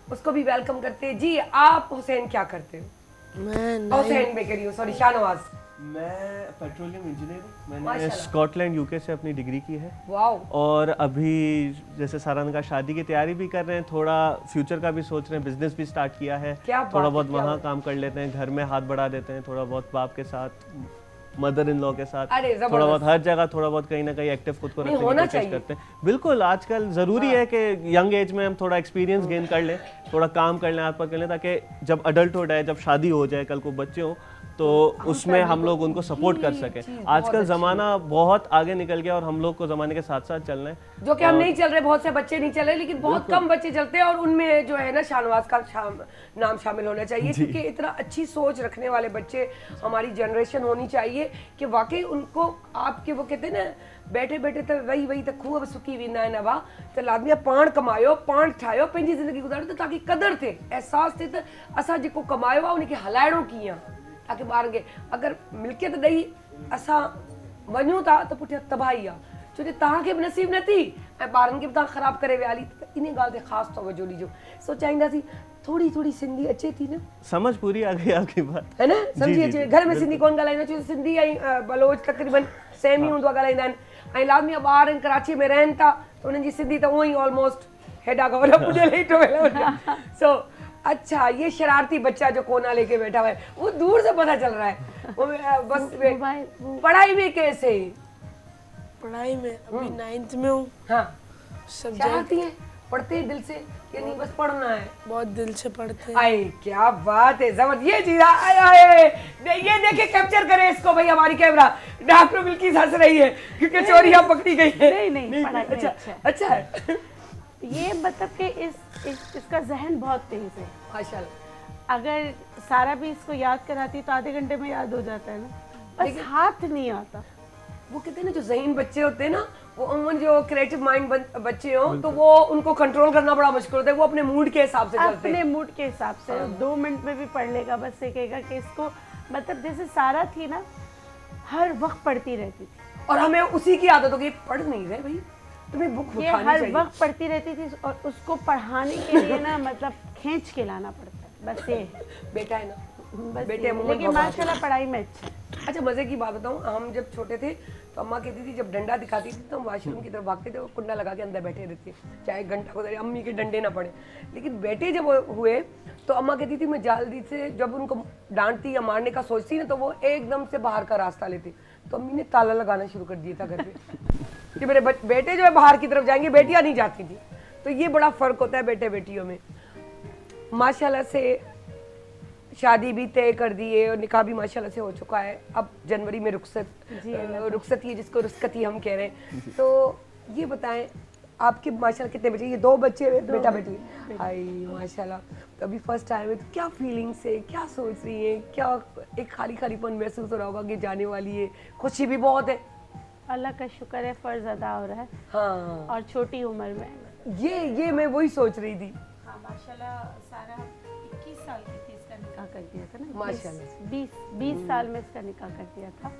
उसको भी वेलकम करते हैं जी। आप हुसैन क्या करते हो? हुसैन मैं कह रही हूँ, सॉरी शाहनवाज। मैं पेट्रोलियम इंजीनियर हूँ। मैंने माशाल्लाह। स्कॉटलैंड यूके से अपनी डिग्री की है। वाओ। और अभी जैसे सारा ने कहा शादी की तैयारी भी कर रहे हैं, थोड़ा फ्यूचर का भी सोच रहे हैं, बिजनेस भी स्टार्ट किया है। क्या बात थोड़ा है, बहुत क्या वहाँ बात। काम कर लेते हैं, घर में हाथ बढ़ा देते हैं, थोड़ा बहुत बाप के साथ, मदर इन लॉ के साथ, अरे, जबरदस्त। थोड़ा बहुत हर जगह थोड़ा बहुत कहीं ना कहीं एक्टिव खुद को नहीं, रखने की होना कोशिश चाहिए। करते हैं। बिल्कुल, आजकल ज़रूरी है कि यंग एज में हम थोड़ा एक्सपीरियंस गेन कर लें, थोड़ा काम कर लें, हाथ पर कर लें, ताकि जब अडल्टहुड है, जब शादी हो जाए, कल को बच्चे हों, तो उसमें हम लोग उनको सपोर्ट कर सकें। आजकल ज़माना बहुत आगे निकल गया और हम लोग को ज़माने के साथ साथ चलना है, जो कि हम नहीं चल रहे, बहुत से बच्चे नहीं चल रहे, लेकिन बहुत कम बच्चे चलते हैं, और उनमें जो है ना शाहनवाज का नाम शामिल होना चाहिए, क्योंकि इतना अच्छी सोच रखने वाले बच्चे हमारी जनरेशन होनी चाहिए कि वाकई उनको आपके वो कहते हैं ना, बैठे बैठे तो वही तक खूब सुखी विंदा है नवा, तो लादमी पाण कमायो, पाण ठायो, पंहिंजी ज़िंदगी गुज़ारो, तो ताकि कदर थे, एहसास थे, तो असां जेको कमायो आहे उनखे हलाइणो कीअं, ताकि ॿारनि खे अगर मिल्कियत ॾेई असां वञूं था त पुठियां तबाही आहे, छो जो तव्हांखे बि नसीब न थी ऐं ॿारनि खे बि तव्हां ख़राबु करे विया हली, त इन ॻाल्हि ते ख़ासि तवजो ॾिजो। सो चाहींदासीं थोड़ी थोड़ी सिंधी अचे थी न, समझ पूरी आ गई आपकी बात, है न, जी, सम्झी जी, अचे। जी, घर में सिंधी कोन ॻाल्हाईंदा, छो सिंधी ऐं बलोच तक़रीबन सेम ई हूंदो आहे, ॻाल्हाईंदा आहिनि, ऐं लाज़मी ॿार आहिनि कराची में रहनि था, त उन्हनि जी सिंधी त उहो ई ऑलमोस्ट हेॾा ख़बर पुॼियल ई ठहियल। सो अच्छा, ये शरारती बच्चा जो कोना लेके बैठा हुआ है, वो दूर से पता चल रहा है, वो बस पढ़ाई में कैसे? पढ़ाई में अभी 9th में हूँ। हाँ, सब्जेक्ट शरारती है, पढ़ते हैं दिल से या नहीं बस पढ़ना है? बहुत दिल से पढ़ते हैं। आए क्या बात है, जबरदस्त। ये चीज आए आए, ये देखे, कैप्चर करे इसको भाई हमारी कैमरा। डॉक्टर बिल्किस हंस रही है क्योंकि चोरियां पकड़ी गई है। नहीं, पढ़ाई में अच्छा है, ये मतलब कि इसका जहन बहुत तेज है। माशाल्लाह। अगर सारा भी इसको याद कराती तो आधे घंटे में याद हो जाता है ना, बस हाथ नहीं आता। वो कहते हैं ना, जो ज़हीन बच्चे होते हैं ना, वो उमन जो क्रिएटिव माइंड बच्चे हो, तो वो उनको कंट्रोल करना बड़ा मुश्किल होता है, वो अपने मूड के हिसाब से चलते अपने हैं। मूड के हिसाब से 2 मिनट में भी पढ़ लेगा, बस ये कहेगा कि इसको, मतलब जैसे सारा थी ना, हर वक्त पढ़ती रहती थी, और हमें उसी की आदत हो गई, पढ़ नहीं रहे भाई, तुम्हें बुक ये उठानी हर चाहिए। वक्त पढ़ती रहती थी, और उसको पढ़ाने के लिए ना मतलब खींच के लाना पड़ता है, बस ये है। बेटा है ना, बस बेटे ये, अमूमन लेकिन वफा माशाल्लाह पढ़ाई में अच्छे हैं। अच्छा मजे की बात बताऊं, हम जब छोटे थे तो अम्मा कहती थी जब डंडा दिखाती थी तो हम वॉशरूम की तरफ भागते थे और कुंडा लगा के अंदर बैठे रहते, चाहे घंटा गुजरे अम्मी के डंडे ना पड़े। लेकिन बेटे जब हुए तो अम्मा कहती थी मैं जल्दी से जब उनको डांटती या मारने का सोचती ना तो वो एकदम से बाहर का रास्ता लेते। तो अम्मी ने ताला लगाना शुरू कर दिया था घर पे कि मेरे बेटे जो है बाहर की तरफ जाएंगे, बेटियां नहीं जाती थी। तो ये बड़ा फर्क होता है बेटे बेटियों में। माशाल्लाह से शादी भी तय कर दी है और निकाह भी माशाल्लाह से हो चुका है। अब जनवरी में रुखसत ही जिसको रुस्कती हम कह रहे हैं। तो ये बताएं आपके माशाल्लाह कितने बच्चे? ये 2 बच्चे बेटा बेटी। हाय माशाल्लाह। तो अभी फर्स्ट टाइम है तो क्या फीलिंग्स है, क्या सोच रही है, क्या एक खाली खालीपन महसूस हो रहा होगा कि जाने वाली है, खुशी भी बहुत है? अल्लाह का शुक्र है, फ़र्ज अदा हो रहा है हाँ और छोटी उम्र में। ये मैं वही सोच रही थी। हाँ माशाल्लाह सारा 21 साल की थी, इसका निकाह कर दिया था ना। माशाल्लाह। 20 साल में इसका निकाह कर दिया था।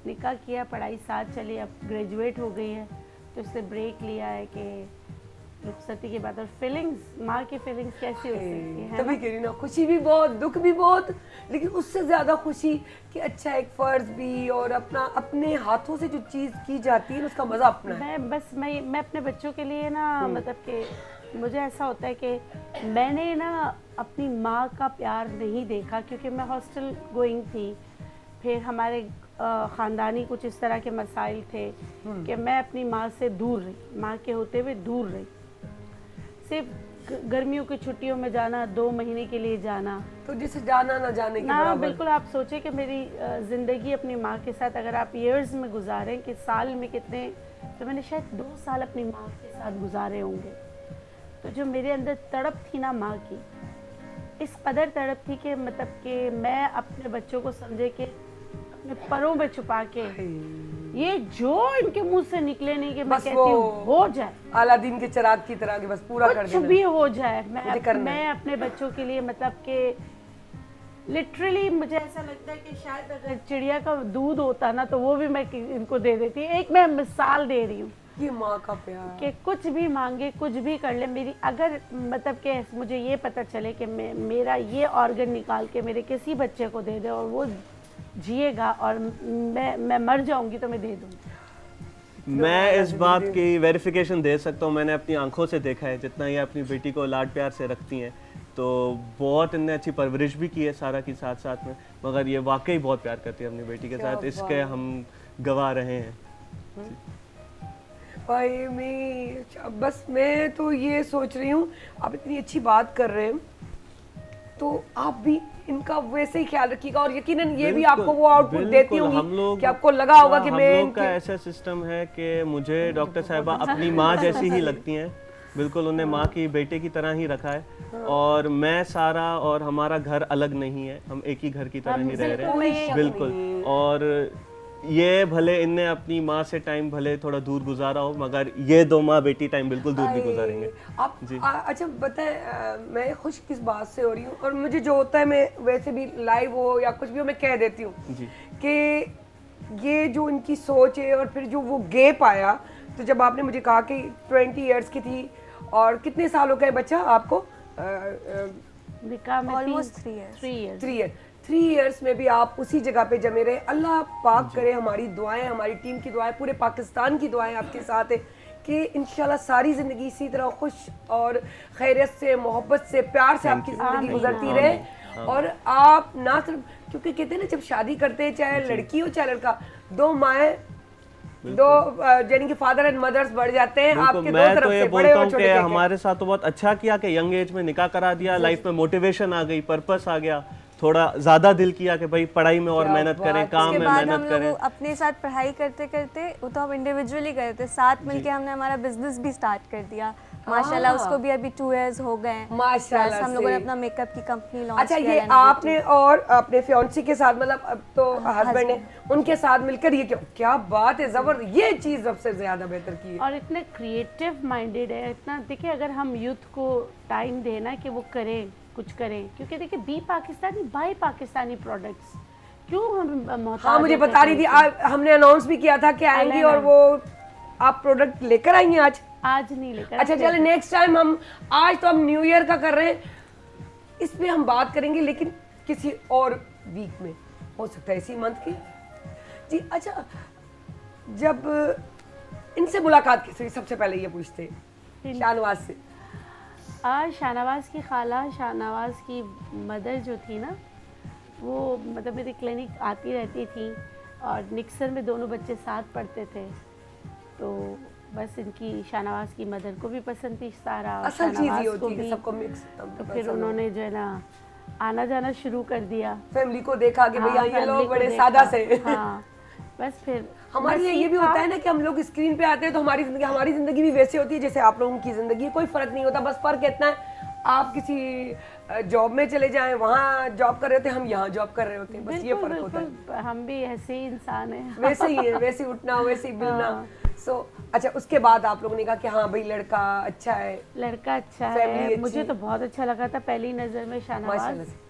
निकाह किया, पढ़ाई साथ चली, अब ग्रेजुएट हो गई है तो इससे ब्रेक लिया है कि रुखसती के बाद। और फीलिंग्स, माँ की फीलिंग्स कैसी हो सकती है तभी कह रही ना, खुशी भी बहुत, दुख भी बहुत, लेकिन उससे ज्यादा खुशी कि अच्छा एक फर्ज भी और अपना अपने हाथों से जो चीज की जाती है उसका मजा अपना है। मैं अपने बच्चों के लिए ना मतलब कि मुझे ऐसा होता है कि मैंने ना अपनी माँ का प्यार नहीं देखा क्योंकि मैं हॉस्टल गोइंग थी। फिर हमारे ख़ानदानी कुछ इस तरह के मसाइल थे कि मैं अपनी माँ से दूर रही, माँ के होते हुए दूर रही। सिर्फ गर्मियों की छुट्टियों में जाना, 2 महीने के लिए जाना, तो जिसे जाना ना जाने के ना बराबर। बिल्कुल। आप सोचें कि मेरी ज़िंदगी अपनी माँ के साथ अगर आप ईयर्स में गुजारें कि साल में कितने, तो मैंने शायद 2 साल अपनी माँ के साथ गुजारे होंगे। तो जो मेरे अंदर तड़प थी ना माँ की, इस कदर तड़प थी कि मतलब कि मैं अपने बच्चों को समझे कि अपने परों में छुपा के ये जो इनके मुंह से निकले नहीं कि मैं बस कहती हूँ हो जाए, अलादीन के चिराग की तरह के बस पूरा कर कुछ देना। भी हो जाए। करना मैं अपने बच्चों के लिए मतलब कि लिटरली मुझे ऐसा लगता है कि शायद अगर चिड़िया का दूध होता ना तो वो भी मैं इनको दे देती। एक मैं मिसाल दे रही हूँ ये माँ का प्यार कि कुछ भी मांगे, कुछ भी कर ले, मेरी अगर मतलब कि मुझे ये पता चले कि मेरा ये ऑर्गन निकाल के मेरे किसी बच्चे को दे दे और वो जिएगा और मैं मर जाऊंगी तो मैं दे दूंगी। मैं इस बात की वेरिफिकेशन दे सकता हूँ, मैंने अपनी आंखों से देखा है जितना ये अपनी बेटी को लाड प्यार से रखती हैं। तो बहुत इनने अच्छी परवरिश भी की है सारा की साथ साथ में, मगर ये वाकई बहुत प्यार करती है अपनी बेटी के साथ, इसके हम गवाह रहे हैं। भाई मैं बस मैं तो ये सोच रही हूँ आप इतनी अच्छी बात कर रहे हैं तो आप भी इनका वैसे ही ख्याल रखिएगा और यकीनन ये भी आपको वो आउटपुट देती होंगी कि आपको लगा होगा कि मैं लोग का ऐसा सिस्टम है कि मुझे डॉक्टर साहिबा अपनी माँ जैसी ही लगती हैं, बिल्कुल उन्हें माँ की बेटे की तरह ही रखा है। और मैं सारा और हमारा घर अलग नहीं है, हम एक ही घर की तरह ही रह रहे हैं बिल्कुल। और ये भले इनने अपनी माँ से टाइम भले थोड़ा दूर गुजारा हो मगर ये 2 माँ बेटी टाइम बिल्कुल दूर नहीं गुजारेंगे। आप अच्छा बताएं मैं खुश किस बात से हो रही हूँ और मुझे जो होता है मैं वैसे भी लाइव हो या कुछ भी हो मैं कह देती हूँ कि ये जो इनकी सोच है। और फिर जो वो गैप आया तो जब आपने मुझे कहा कि 20 इयर्स की थी और कितने सालों का है बच्चा आपको? निकाह में Almost 3 years. 3 इयर्स में भी आप उसी जगह पे जमे रहे। अल्लाह पाक करे, हमारी दुआएं, हमारी टीम की दुआएं, पूरे पाकिस्तान की दुआएं आपके साथ है कि इंशाल्लाह सारी ज़िंदगी इसी तरह खुश और खैरियत से, मोहब्बत से, प्यार से आपकी ज़िंदगी गुजरती रहे। और आप ना सिर्फ क्योंकि कहते हैं ना जब शादी करते हैं चाहे लड़की हो चाहे लड़का, 2 माएँ, 2 यानी कि फादर एंड मदर्स बढ़ जाते हैं आपके 2 तरफ से, बड़े और छोटे। हमारे साथ तो बहुत अच्छा किया कि यंग एज में निकाह करा दिया, लाइफ में मोटिवेशन आ गई, पर्पस आ गया, थोड़ा ज्यादा दिल किया कि भाई पढ़ाई में और मेहनत करें, काम में मेहनत करें। अपने साथ पढ़ाई करते करते वो तो हम इंडिविजुअली करते, साथ मिलके हमने हमारा बिजनेस भी स्टार्ट कर दिया माशाल्लाह। उसको भी अभी 2 इयर्स हो गए माशाल्लाह। हम लोगों ने अपना मेकअप की कंपनी लॉन्च अच्छा ये आपने और अपने फियांसी के साथ मतलब अब तो हस्बैंड है उनके साथ मिलकर ये क्या बात है, जबर ये चीज सबसे ज्यादा बेहतर की है। और इतने क्रिएटिव माइंडेड है, इतना देखिए अगर हम यूथ को टाइम देना कि वो करें, कुछ करें, क्योंकि देखिए be Pakistani buy Pakistani products क्यों हम मोहताज। हाँ मुझे बता रही थी हमने अनाउंस भी किया था कि आएंगी और वो आप प्रोडक्ट लेकर आई हैं आज नहीं लेकर। अच्छा चलो नेक्स्ट टाइम हम आज तो हम न्यू ईयर का कर रहे हैं इस पे हम बात करेंगे, लेकिन किसी और वीक में, हो सकता है इसी मंथ की। जी अच्छा, जब इनसे मुलाकात कैसे हुई, सबसे पहले ये पूछते शाहनवाज से। शाहनवाज की खाला, शाहनवाज की मदर जो थी ना, वो मतलब मेरी क्लिनिक आती रहती थी और निक्सन में दोनों बच्चे साथ पढ़ते थे, तो बस इनकी शाहनवाज की मदर को भी पसंद थी सारा, और असल चीज ये शाहनवाज को होती है कि भी। सबको मिक्स, तो फिर उन्होंने जो है ना आना जाना शुरू कर दिया। फैमिली को देखा कि भैया ये फैमिली लोग को बड़े देखा। सादा से। हाँ, बस फिर हमारे लिए ये भी होता है ना कि हम लोग स्क्रीन पे आते हैं तो हमारी जिंदगी भी वैसे होती है जैसे आप लोगों की जिंदगी, कोई फर्क नहीं होता। बस फर्क इतना है आप किसी जॉब में चले जाएं, वहाँ जॉब कर रहे होते हैं, हम यहाँ जॉब कर रहे होते हैं, बस ये फर्क होता है। बिल्कुल, हम भी ऐसे ही इंसान हैं। वैसे ही है, वैसे ही उठना, वैसे ही मिलना। सो अच्छा, उसके बाद आप लोगों ने कहा कि हाँ भाई लड़का अच्छा है, लड़का अच्छा Family है, अच्छी मुझे है। तो बहुत अच्छा लगा था पहली नज़र में माशाल्लाह शाहनवाज। से।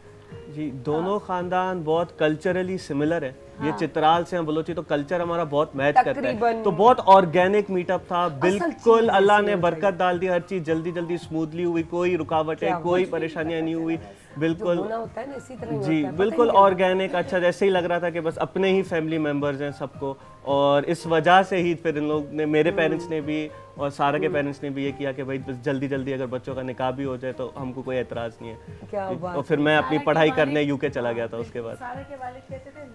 जी, दोनों खानदान बहुत कल्चरली सिमिलर है। ये चित्राल से हम बलोची, तो कल्चर हमारा बहुत मैच करता है, तकरीबन। तो बहुत ऑर्गेनिक मीटअप था। बिल्कुल चीज़ अल्लाह ऐसी ने होनी बरकत डाल दी, हर चीज जल्दी जल्दी स्मूथली हुई, कोई रुकावटें, कोई परेशानियां नहीं हुई, बिल्कुल होना होता है ना इसी तरह ही जी, होता है, बिल्कुल ऑर्गेनिक। अच्छा, जैसे ही लग रहा था कि बस अपने ही फैमिली मेंबर्स हैं सबको, और इस वजह से ही फिर इन लोग ने, मेरे पेरेंट्स ने भी और सारा के पेरेंट्स ने भी ये किया कि भाई बस जल्दी जल्दी अगर बच्चों का निकाह भी हो जाए तो हमको कोई एतराज़ नहीं है। क्या बात और फिर मैं अपनी पढ़ाई करने यूके चला गया था उसके बाद। सारे के वालिद कहते थे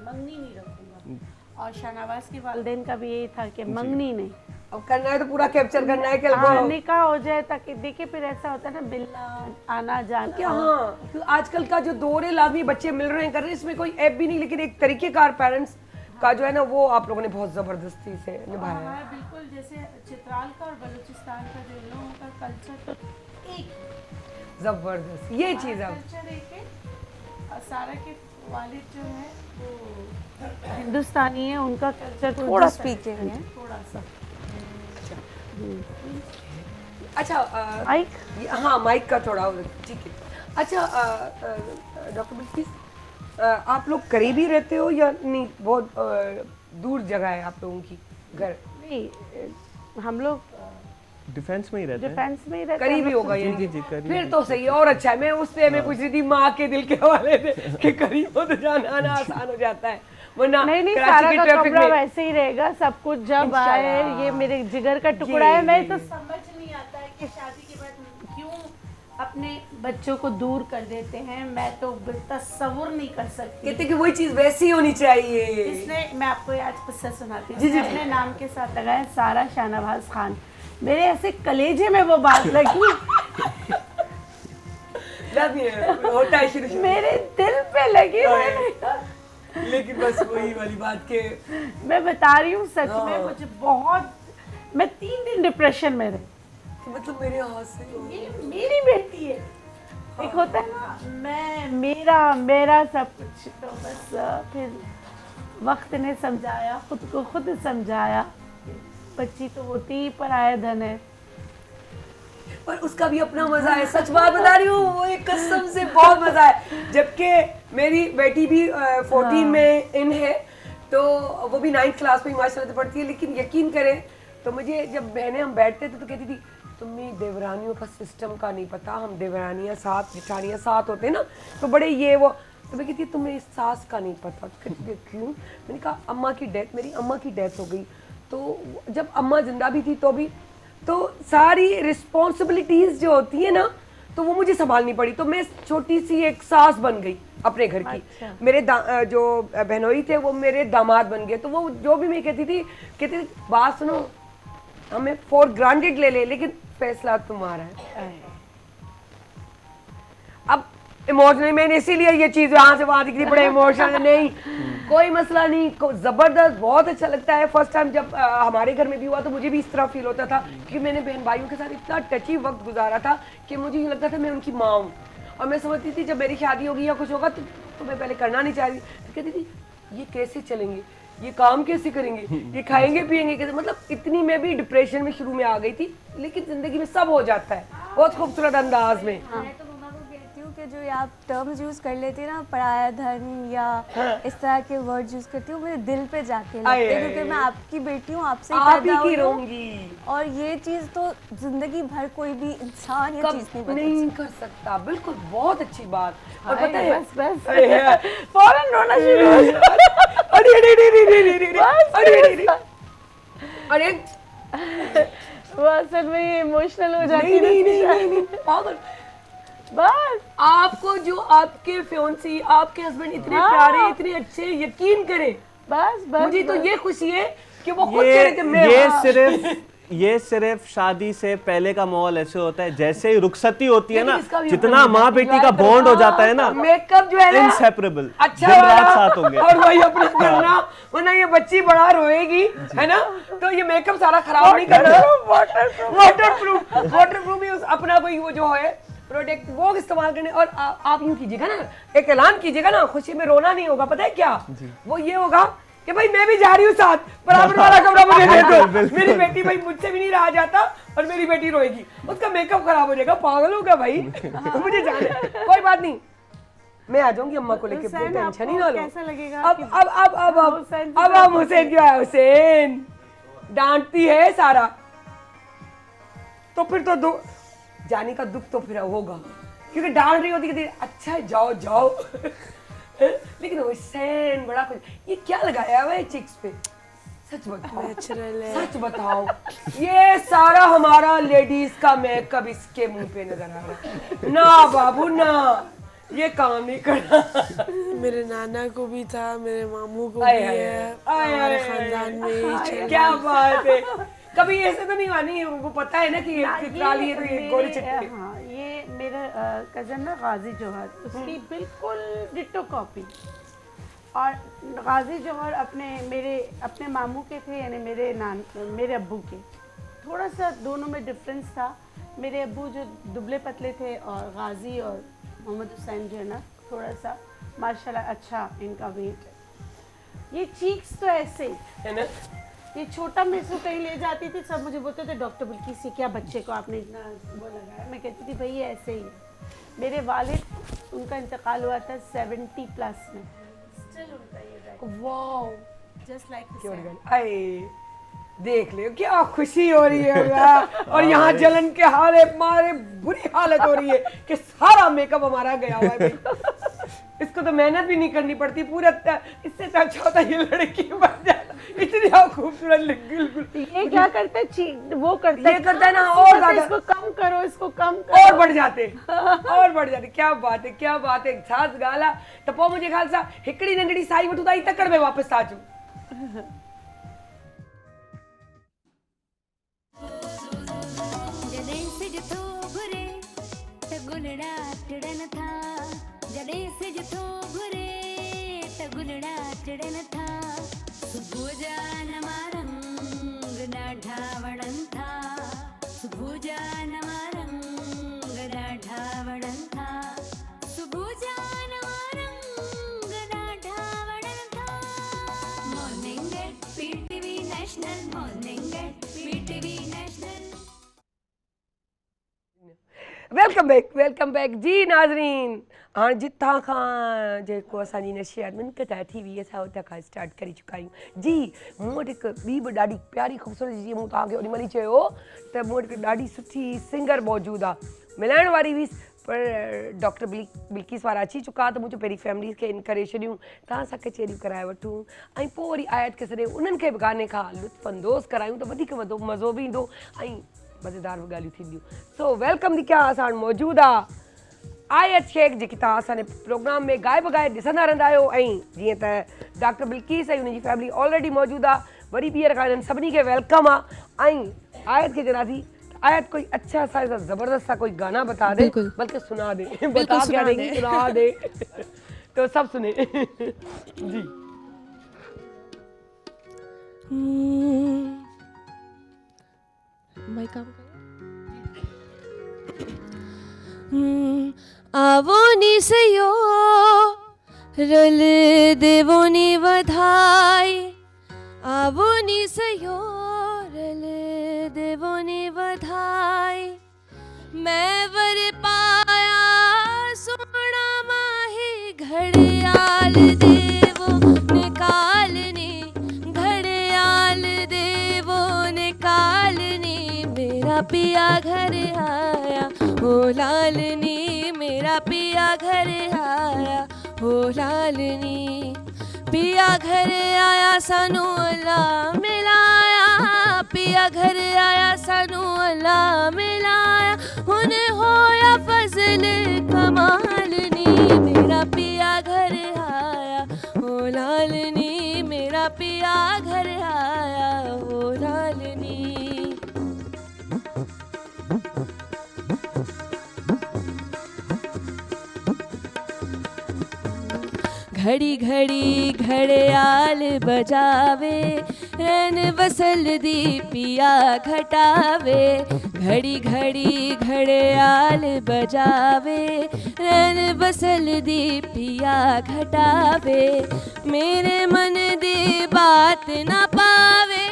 मंगनी नहीं रखूंगा, और शाहनवाज के वालिदैन का भी यही था कि मंगनी नहीं, अब करना है तो पूरा कैप्चर करना है कि हाँ, निकाह हो जाए, ताकि देखिए फिर ऐसा होता है ना मिलना आना जाना। क्या हाँ, क्योंकि आजकल का जो दौर है लाजमी बच्चे मिल रहे हैं, कर रहे हैं, इसमें कोई ऐप भी नहीं, लेकिन एक तरीकेकार पेरेंट्स का जो है ना वो आप लोगों ने बहुत जबरदस्ती से निभाया है। हमारा बिल्कुल जैसे चित्राल का और बलूचिस्तान का जो इन लोगों का कल्चर तो एक जबरदस्त ये चीज़ अब कल्चर एक है, और सारा के वालिद जो है वो हिंदुस्तानी है, उनका कल्चर थोड़ा सा स्पीकिंग है। थोड़ा सा अच्छा माइक। हाँ माइक का थोड़ा ठीक है। अच्छा डॉक्टर बिल्किस, आप लोग करीब ही रहते हो या नहीं, बहुत दूर जगह है आप लोगों की घर? नहीं, हम लोग डिफेंस में ही रहते हैं। डिफेंस में ही रहते हैं। करीब ही होगा ये। जी, करीब। फिर तो सही है, और अच्छा है। मैं उस पे मैं पूछ रही थी माँ के दिल के हवाले से कि करीब हो तो जाना आना आसान हो जाता है, वरना नहीं, कराची सारा के का ट्रैफिक कमरा में वैसे ही रहेगा, सब कुछ जब आए, इंशाल्लाह। ये मेरे जिगर का टुकड़ा है। मैं तो जी। समझ नहीं आता है कि शादी के बाद क्यों अपने बच्चों को दूर कर देते हैं, मैं तो तस्वुर नहीं कर सकती। कहते कि वही चीज वैसी होनी चाहिए। इसने, मैं आपको आज किस्सा सुनाती हूँ। जी, जी, इसने अपने नाम के साथ लगाया सारा शाहनवाज खान, मेरे ऐसे कलेजे में वो बात लगी होता है शुरू मेरे दिल पे लगी। मैंने लेकिन बस वही वाली बात के मैं बता रही हूँ सच में, मुझे बहुत, मैं 3 दिन डिप्रेशन में रही। मतलब मेरे हाथ से ये मेरी बेटी है, एक होता है ना मैं, मेरा सब कुछ। तो बस फिर वक्त ने समझाया, खुद को खुद समझाया, बच्ची तो होती ही पराया धन है। पर उसका भी अपना मजा है, सच बात बता रही हूँ, वो एक कसम से बहुत मजा है। जबकि मेरी बेटी भी 14 में इन है, तो वो भी 9th क्लास में माशाल्लाह से पढ़ती है। लेकिन यकीन करें तो मुझे जब बहनें हम बैठते थे तो कहती थी तुम्हें देवरानियों का सिस्टम का नहीं पता, हम देवरानियाँ साथ जेठानियाँ साथ होते हैं ना, तो बड़े ये वो। तो मैं कहती तुम्हें सास का नहीं पता। तो कहती क्यों? मैंने कहा अम्मा की डेथ, मेरी अम्मा की डेथ हो गई, तो जब अम्मा जिंदा भी थी तो भी, तो सारी रिस्पॉन्सिबिलिटीज जो होती है ना तो वो मुझे संभालनी पड़ी। तो मैं छोटी सी एक सास बन गई अपने घर की। अच्छा। मेरे जो बहनोई थे वो मेरे दामाद बन गए। तो वो जो भी मैं कहती थी बात सुनो, हमें फॉर ग्रांटेड ले ले, लेकिन फैसला तुम्हारा है। अब इमोशनल, मैंने इसीलिए ये चीज़ यहाँ से वहाँ दिखती बड़े इमोशनल नहीं, कोई मसला नहीं, ज़बरदस्त, बहुत अच्छा लगता है। फर्स्ट टाइम जब हमारे घर में भी हुआ तो मुझे भी इस तरह फील होता था कि मैंने बहन भाइयों के साथ इतना टची वक्त गुजारा था कि मुझे यूँ लगता था मैं उनकी माँ हूँ। और मैं समझती थी जब मेरी शादी होगी या कुछ होगा तो मैं पहले करना नहीं चाहती, तो कहती थी ये कैसे चलेंगे, ये काम कैसे करेंगे, ये खाएंगे पिएंगे कैसे। मतलब इतनी मैं भी डिप्रेशन में शुरू में आ गई थी, लेकिन ज़िंदगी में सब हो जाता है बहुत खूबसूरत अंदाज में। मैं तो मम्मा को कहती हूँ कि जो आप टर्म्स यूज़ कर लेती ना, पराया धन या इस तरह के वर्ड्स यूज़ करती हूँ, मेरे दिल पे जाके लगते हैं, क्योंकि मैं आपकी बेटी हूँ, आपसे ही आप पैदा ही की हुई हूँ। रहूंगी, और ये चीज़ तो जिंदगी भर कोई भी इंसान ये चीज़ नहीं कब बदल नहीं कर सकता। बिल्कुल, बहुत अच्छी बात। और हाय, पता है बस फौरन रोना शुरू हो गया। अरे अरे अरे अरे अरे अरे अरे अरे अरे अरे वो असल में ये इमोशनल हो जाती नहीं है। नहीं नहीं नहीं पागल। बस आपको जो आपके फियांसी, आपके हस्बैंड इतने हाँ। प्यारे, इतने अच्छे, यकीन करें बस बस मुझे तो बस। ये खुशी है कि वो खुद कह रहे थे मैं ये सिर्फ शादी से पहले का माहौल ऐसे होता है, जैसे ही रुखसती होती है ना, लेकिन इसका भी जितना अपना माँ बेटी का बॉन्ड हो जाता है ना, मेकअप जो है ना इनसेपरेबल, अच्छा दिन रात वाला, साथ होंगे। और वही अपना करना, वरना ये बच्ची बड़ा रोएगी, है ना, तो ये मेकअप सारा खराब नहीं करना। वाटरप्रूफ ही अपना कोई वो जो है प्रोडक्ट वो इस्तेमाल करने। और आप यूं कीजिएगा ना, एक ऐलान कीजिएगा ना, खुशी में रोना नहीं होगा, पता है क्या वो ये होगा कि भाई मैं भी जा रही हूँ साथ, बराबर वाला कमरा मुझे दे दो, मेरी बेटी भाई मुझसे भी नहीं रहा जाता और मेरी बेटी रोएगी, उसका मेकअप खराब हो जाएगा, पागल होगा भाई। मुझे जाना है, कोई बात नहीं, मैं आ जाऊंगी अम्मा को लेके, हुसैन, टेंशन ही आपको ना लो। कैसा लगेगा अब कि- हुसैन अब हम हुसैन क्यों आया, हुसैन डांटती है सारा, तो फिर तो दो जाने का दुख तो फिर होगा, क्योंकि डांट रही होती कि अच्छा है, जाओ जाओ। लेकिन हुसैन बड़ा कुछ, ये क्या लगाया हुआ है चिक्स पे, सच बताओ, नेचुरल है। सच बताओ, ये सारा हमारा लेडीज का मेकअप इसके मुंह पे नजर आ रहा है ना बाबू ना, ये काम नहीं करना। मेरे नाना को भी था, मेरे मामू को भी आए, आए, है, आए, हमारे आए, खानदान में यही चल क्या बात है, कभी ऐसे तो नहीं मानी, उनको पता है ना कि ये चित्राली है तो ये गोरी चिट्ठी। हाँ, ये मेरा कज़न ना गाजी जौहर, उसकी बिल्कुल डिट्टो कॉपी। और गाजी जौहर अपने मामू के थे, यानी मेरे अब्बू के। थोड़ा सा दोनों में डिफरेंस था, मेरे अब्बू जो दुबले पतले थे और गाजी और मोहम्मद हुसैन जो है ना थोड़ा सा माशाल्लाह अच्छा इनका वेट है। ये चीक्स तो ऐसे ही है ना, ये छोटा मैं इसको कहीं ले जाती थी, सब मुझे बोलते थे डॉक्टर बिल्किस क्या बच्चे को आपने इतना वो लगाया, मैं कहती थी भाई ये ऐसे ही है। मेरे वालिद उनका इंतकाल हुआ था 70 प्लस में, स्टिल उनका ये वाओ, जस्ट क्यों लाइक नहीं गई? आए देख लियो क्या खुशी हो रही है यार। और यहाँ जलन के हारे मारे बुरी हालत हो रही है कि सारा मेकअप हमारा गया हुआ है भाई। इसको तो मेहनत भी नहीं करनी पड़ती, पूरा इससे तो अच्छा होता है ये लड़की बन जाता, इतनी खूबसूरत बिल्कुल। ये क्या करते हैं, वो करते ये करता है ना, और ज्यादा इसको कम करो, इसको कम करो, और बढ़ जाते और बढ़ जाते। क्या बात है, क्या बात है, साथ गाला तो पो मुझे खालसा हिकड़ी नंढड़ी साई वठू ताई तकड़ में वापस आजू। जॾहिं सिज थो घुरे त गुलड़ा टिड़न था, जॾहिं सिज थो घुरे त गुलड़ा टिड़न था, सुबुह जा नवा रंग ॾाढा वणनि था, सुबुह जा नवा रंग ॾाढा वणनि था, सुबुह जा नवा रंग ॾाढा वणनि था। Morning at PTV national, morning at PTV national. Welcome back जी नाज़रीन। हाँ जितां खां जेको असांजी नशियात मुनक़ता थी हुई असां उतां खां स्टार्ट करे चुका आहियूं जी। मूं वटि हिकु ॿी बि ॾाढी प्यारी ख़ूबसूरत, जीअं मूं तव्हांखे ओॾी महिल चयो त मूं वटि हिकु ॾाढी सुठी सिंगर मौजूदु आहे, मिलाइण वारी हुई, पर डॉक्टर बिल्किस वारा अची चुका त मुंहिंजो पहिरीं फैमिली खे इन करे छॾियूं, तव्हां सां कचहरियूं कराए वठूं ऐं पोइ वरी आयत खे सॼे उन्हनि खे बि गाने खां लुत्फ़ अंदोज़ करायूं त वधीक मज़ो बि ईंदो ऐं मज़ेदार बि ॻाल्हियूं थींदियूं। सो वेलकम थी कयां, असां वटि मौजूदु आहे आयत शेख, जेकी तव्हां असांजे प्रोग्राम में गाए बगाए ॾिसंदा रहंदा आहियो, ऐं जीअं त डॉक्टर बिल्किस ऐं हुनजी फैमिली ऑलरेडी मौजूदु आहे, वरी ॿीहर खां हिननि सभिनी खे वेलकम आहे। ऐं आयत खे चवंदासीं आयत कोई अच्छा सा ज़बरदस्त सा कोई गाना बता दे, बल्कि सुना दे, बता क्या देगी, सुना दे तो सब सुने जी। मैं काम करूं? आवोनी से यो रल देवोनी बधाई, आवोनी से यो रल देवोनी बधाई, मैं वर पाया सोना दे वो निकालनी, घड़ियाल दे वो निकालनी, मेरा पिया घर आया ओ लालनी, मेरा पिया घर आया ओ लालनी। पिया घर आया सानू अल्लाह मिलाया, पिया घर आया सानू अल्लाह मिलाया, हुन होया फजल कमालनी, मेरा पिया घर आया ओ लालनी, मेरा पिया घर आया ओ लालनी। घड़ी घड़ी घड़ियाल बजावे, रैन बसल दी पिया घटावे, घड़ी घड़ी घड़ियाल बजावे, रैन बसल दी पिया घटावे, मेरे मन दी बात ना पावे,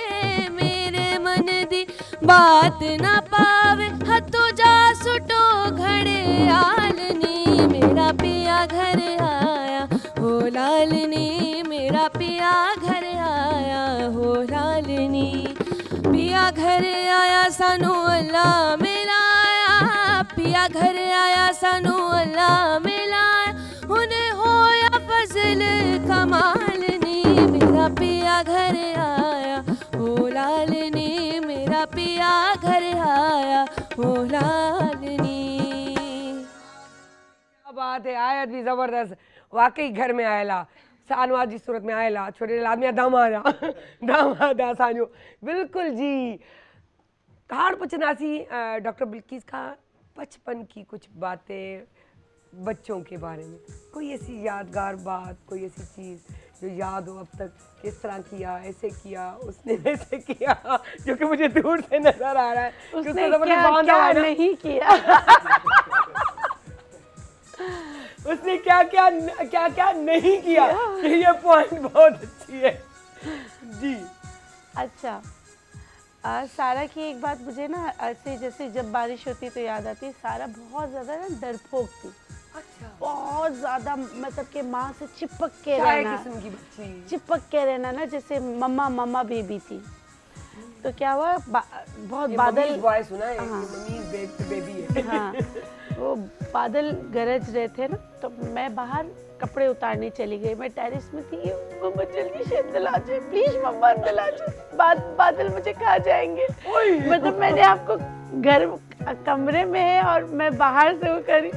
मेरे मन दी बात ना पावे, हथों जा सुटो घड़ियालनी, मेरा पिया घर आया हो लालनी, मेरा पिया घर आया हो लालनी। पिया घर आया सानू अल्लाह मिलाया, पिया घर आया सानू अल्लाह मिलाया, हुन होया फजल कमालनी, मेरा पिया घर आया हो लालनी, मेरा पिया घर आया हो लालनी। क्या बात है, आयत भी जबरदस्त, वाकई घर में आयला सानवा जी सूरत में आयला, छोटे लादमिया दामादा दामादा सानू बिल्कुल जी। हार पुछनासी डॉक्टर बिल्किस का बचपन की कुछ बातें बच्चों के बारे में, कोई ऐसी यादगार बात, कोई ऐसी चीज़ जो याद हो अब तक, किस तरह किया, ऐसे किया, उसने वैसे किया, जो कि मुझे दूर से नजर आ रहा है, उसने क्या नहीं किया उसने क्या क्या नहीं किया, ये पॉइंट बहुत अच्छी है जी। अच्छा सारा की एक बात मुझे ना ऐसे जैसे जब बारिश होती तो याद आती है, सारा बहुत ज़्यादा ना डरपोक थी। अच्छा। बहुत ज़्यादा मतलब कि माँ से चिपक के रहना, किस्म की बच्ची, चिपक के रहना ना, जैसे मम्मा मम्मा बेबी थी। तो क्या हुआ बहुत बादल वॉइस सुना है, मम्मी बेबी है। हाँ, वो बादल गरज रहे थे ना, तो मैं बाहर कपड़े उतारने चली गई, मैं टेरेस में थी, मम्मा जल्दी से अंदर आ जाए प्लीज, मम्मा अंदर आ जाए, बादल मुझे खा जाएंगे। मतलब मैंने आपको घर कमरे में है और मैं बाहर से वो करी,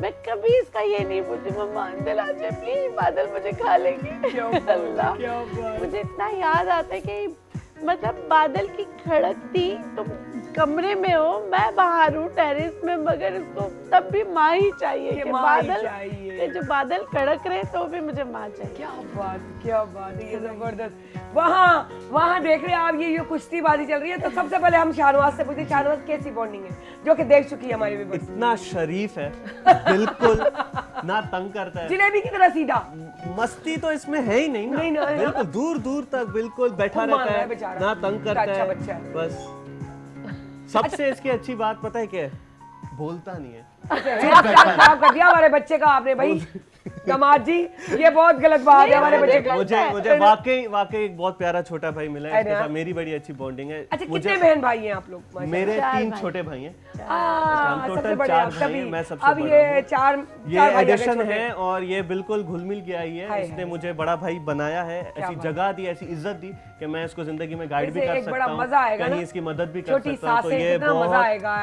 मैं कभी इसका ये नहीं बोलती मम्मा अंदर आ जाए प्लीज, बादल मुझे खा लेंगे। अल्लाह, मुझे इतना याद आता है कि मतलब बादल की खड़कती, तो कमरे में हो, मैं बाहर हूँ टेरेस में, मगर इसको तब भी माँ ही चाहिए कि बादल कि जो बादल कड़क रहे तो भी मुझे माँ चाहिए। क्या बात है, ये जबरदस्त। वहाँ देख रहे हैं आप, ये कुश्तीबाजी चल रही है, तो सबसे पहले हम शाहनवाज से पूछते, शाहनवाज कैसी बॉन्डिंग है, जो कि देख चुकी है हमारी भी। इतना शरीफ है, बिल्कुल ना तंग करता है, जिलेबी की तरह सीधा, मस्ती तो इसमें है ही नहीं ना, बिल्कुल दूर दूर तक बिल्कुल बैठा रहता है, ना तंग करता है, बस। सबसे इसकी अच्छी बात पता है क्या है, बोलता नहीं है। खराब कर दिया हमारे बच्चे का आपने भाई कमाल जी, ये बहुत गलत बात है हमारे बच्चे का। मुझे वाकई एक बहुत प्यारा छोटा भाई मिला है, इसके साथ मेरी बड़ी अच्छी बॉन्डिंग है। अच्छा, कितने बहन भाई हैं आप लोग? मेरे 3 छोटे भाई हैं, हम टोटल 4 भाई हैं, मैं सबसे अब ये ये एडिशन है और ये बिल्कुल घुल मिल के आई है। इसने मुझे बड़ा भाई बनाया है, ऐसी जगह दी, ऐसी इज्जत दी कि मैं इसको जिंदगी में गाइड भी कर सकता हूँ, कहीं इसकी मदद भी कर सकता हूँ, तो ये बहुत मजा आएगा।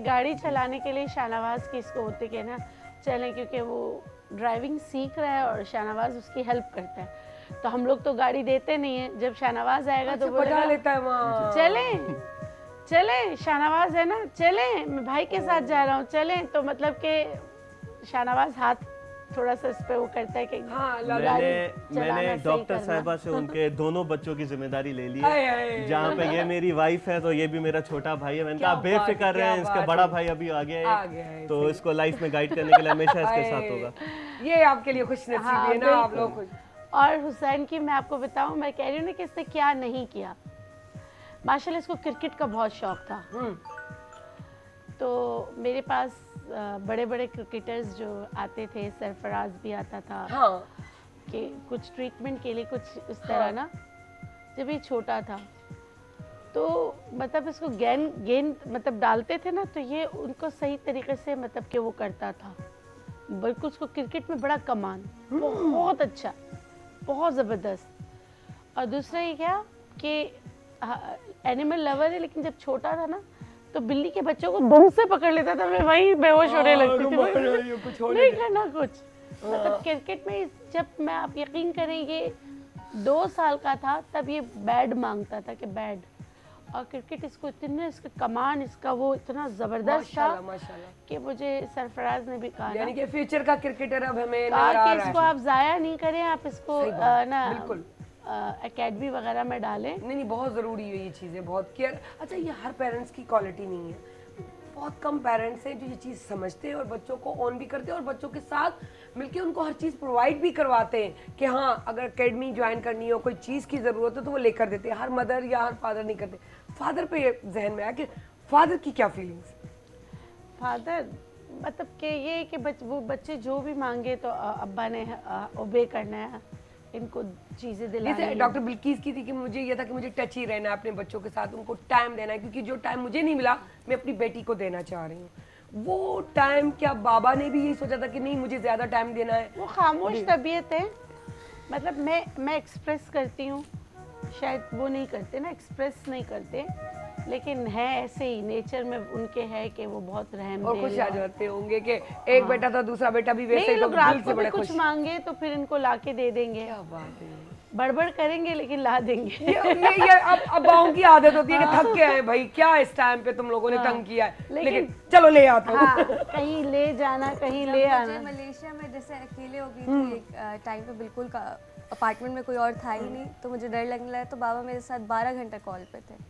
गाड़ी चलाने के लिए शाहनवाज की इसको होते के ना चलें, क्योंकि वो ड्राइविंग सीख रहा है और शाहनवाज उसकी हेल्प करता है, तो हम लोग तो गाड़ी देते नहीं है, जब शाहनवाज आएगा तो बोलेगा लेता है वहाँ, चलें शाहनवाज है ना, चलें मैं भाई के साथ जा रहा हूँ, चलें, तो मतलब कि शाहनवाज हाथ थोड़ा सा इस पे वो करता है कि मैंने डॉक्टर साहिबा से उनके दोनों बच्चों की जिम्मेदारी ले ली है, जहाँ पे ये मेरी वाइफ है तो ये भी मेरा छोटा भाई है। मैंने कहा बेफिक्र रहे, इसका बड़ा भाई अभी आ गया है, तो इसको लाइफ में गाइड करने के लिए हमेशा इसके साथ होगा। ये आपके लिए खुशनसीबी है ना आप लोग। और हुसैन की मैं आपको बताऊं, मैं कह रही हूँ ना कि इसने क्या नहीं किया। माशाल्लाह इसको क्रिकेट का बहुत शौक था, तो मेरे पास बड़े बड़े क्रिकेटर्स जो आते थे, सरफराज भी आता था हाँ कि कुछ ट्रीटमेंट के लिए कुछ इस तरह ना, जब ये छोटा था तो मतलब इसको गेंद मतलब डालते थे ना, तो ये उनको सही तरीके से मतलब कि वो करता था, बल्कि उसको क्रिकेट में बड़ा कमान, बहुत अच्छा, बहुत ज़बरदस्त। और दूसरा ये क्या कि एनिमल लवर है, लेकिन जब छोटा था ना तो बिल्ली के बच्चों को दुम से पकड़ लेता था, मैं वहीं बेहोश होने लगती थी, नहीं करना कुछ। मतलब क्रिकेट में जब मैं, आप यकीन करेंगे, 2 साल का था तब ये बैड मांगता था कि बैड, और क्रिकेट इसको इतना, इसका कमान, इसका वो इतना ज़बरदस्त था कि मुझे सरफराज ने भी कहा, यानी कि फ्यूचर का क्रिकेटर अब हमें नजर कहा आ कि रहा इसको है। आप ज़ाया नहीं करें, आप इसको ना बिल्कुल एकेडमी वगैरह में डालें। नहीं, बहुत ज़रूरी है ये चीज़ें, बहुत केयर। अच्छा, ये हर पेरेंट्स की क्वालिटी नहीं है, बहुत कम पेरेंट्स हैं जो ये चीज़ समझते हैं और बच्चों को ऑन भी करते हैं और बच्चों के साथ मिलके उनको हर चीज़ प्रोवाइड भी करवाते हैं कि हाँ, अगर एकेडमी ज्वाइन करनी हो, कोई चीज़ की ज़रूरत है तो वो लेकर देते हैं। हर मदर या हर फादर नहीं करते। फादर पे जहन में आया कि फादर की क्या फीलिंग्स? फादर मतलब कि ये कि वो बच्चे जो भी मांगे तो अब्बा ने ओबे करना है, इनको चीज़ें दिलानी जैसे है। डॉक्टर बिल्किस की थी कि मुझे ये था कि मुझे टच ही रहना है अपने बच्चों के साथ, उनको टाइम देना है, क्योंकि जो टाइम मुझे नहीं मिला मैं अपनी बेटी को देना चाह रही हूँ। वो टाइम क्या बाबा ने भी यही सोचा था कि नहीं, मुझे ज़्यादा टाइम देना है? वो खामोश तबीयत है, मतलब मैं एक्सप्रेस करती हूँ, शायद वो नहीं करते ना, एक्सप्रेस नहीं करते, लेकिन है ऐसे ही नेचर में उनके है कि वो बहुत रहम और खुश आ जाते होंगे कि एक बेटा था, दूसरा बेटा भी वैसे नहीं, ही, तो लोग रात दिल को से भी बड़े कुछ खुश। मांगे तो फिर इनको ला के दे देंगे, क्या बात है। बड़बड़ करेंगे लेकिन ला देंगे। ये अब बाओं की आदत होती है कि थक के आए भाई, क्या इस टाइम पे तुम लोगों ने तंग किया है, लेकिन चलो ले आता हूँ। हाँ, कहीं ले जाना, कहीं ले आना। मलेशिया में जैसे अकेले हो गई थी एक टाइम पे, बिल्कुल अपार्टमेंट में कोई और था ही नहीं, तो मुझे डर लगने लगा, तो बाबा मेरे साथ 12 घंटे कॉल पे थे,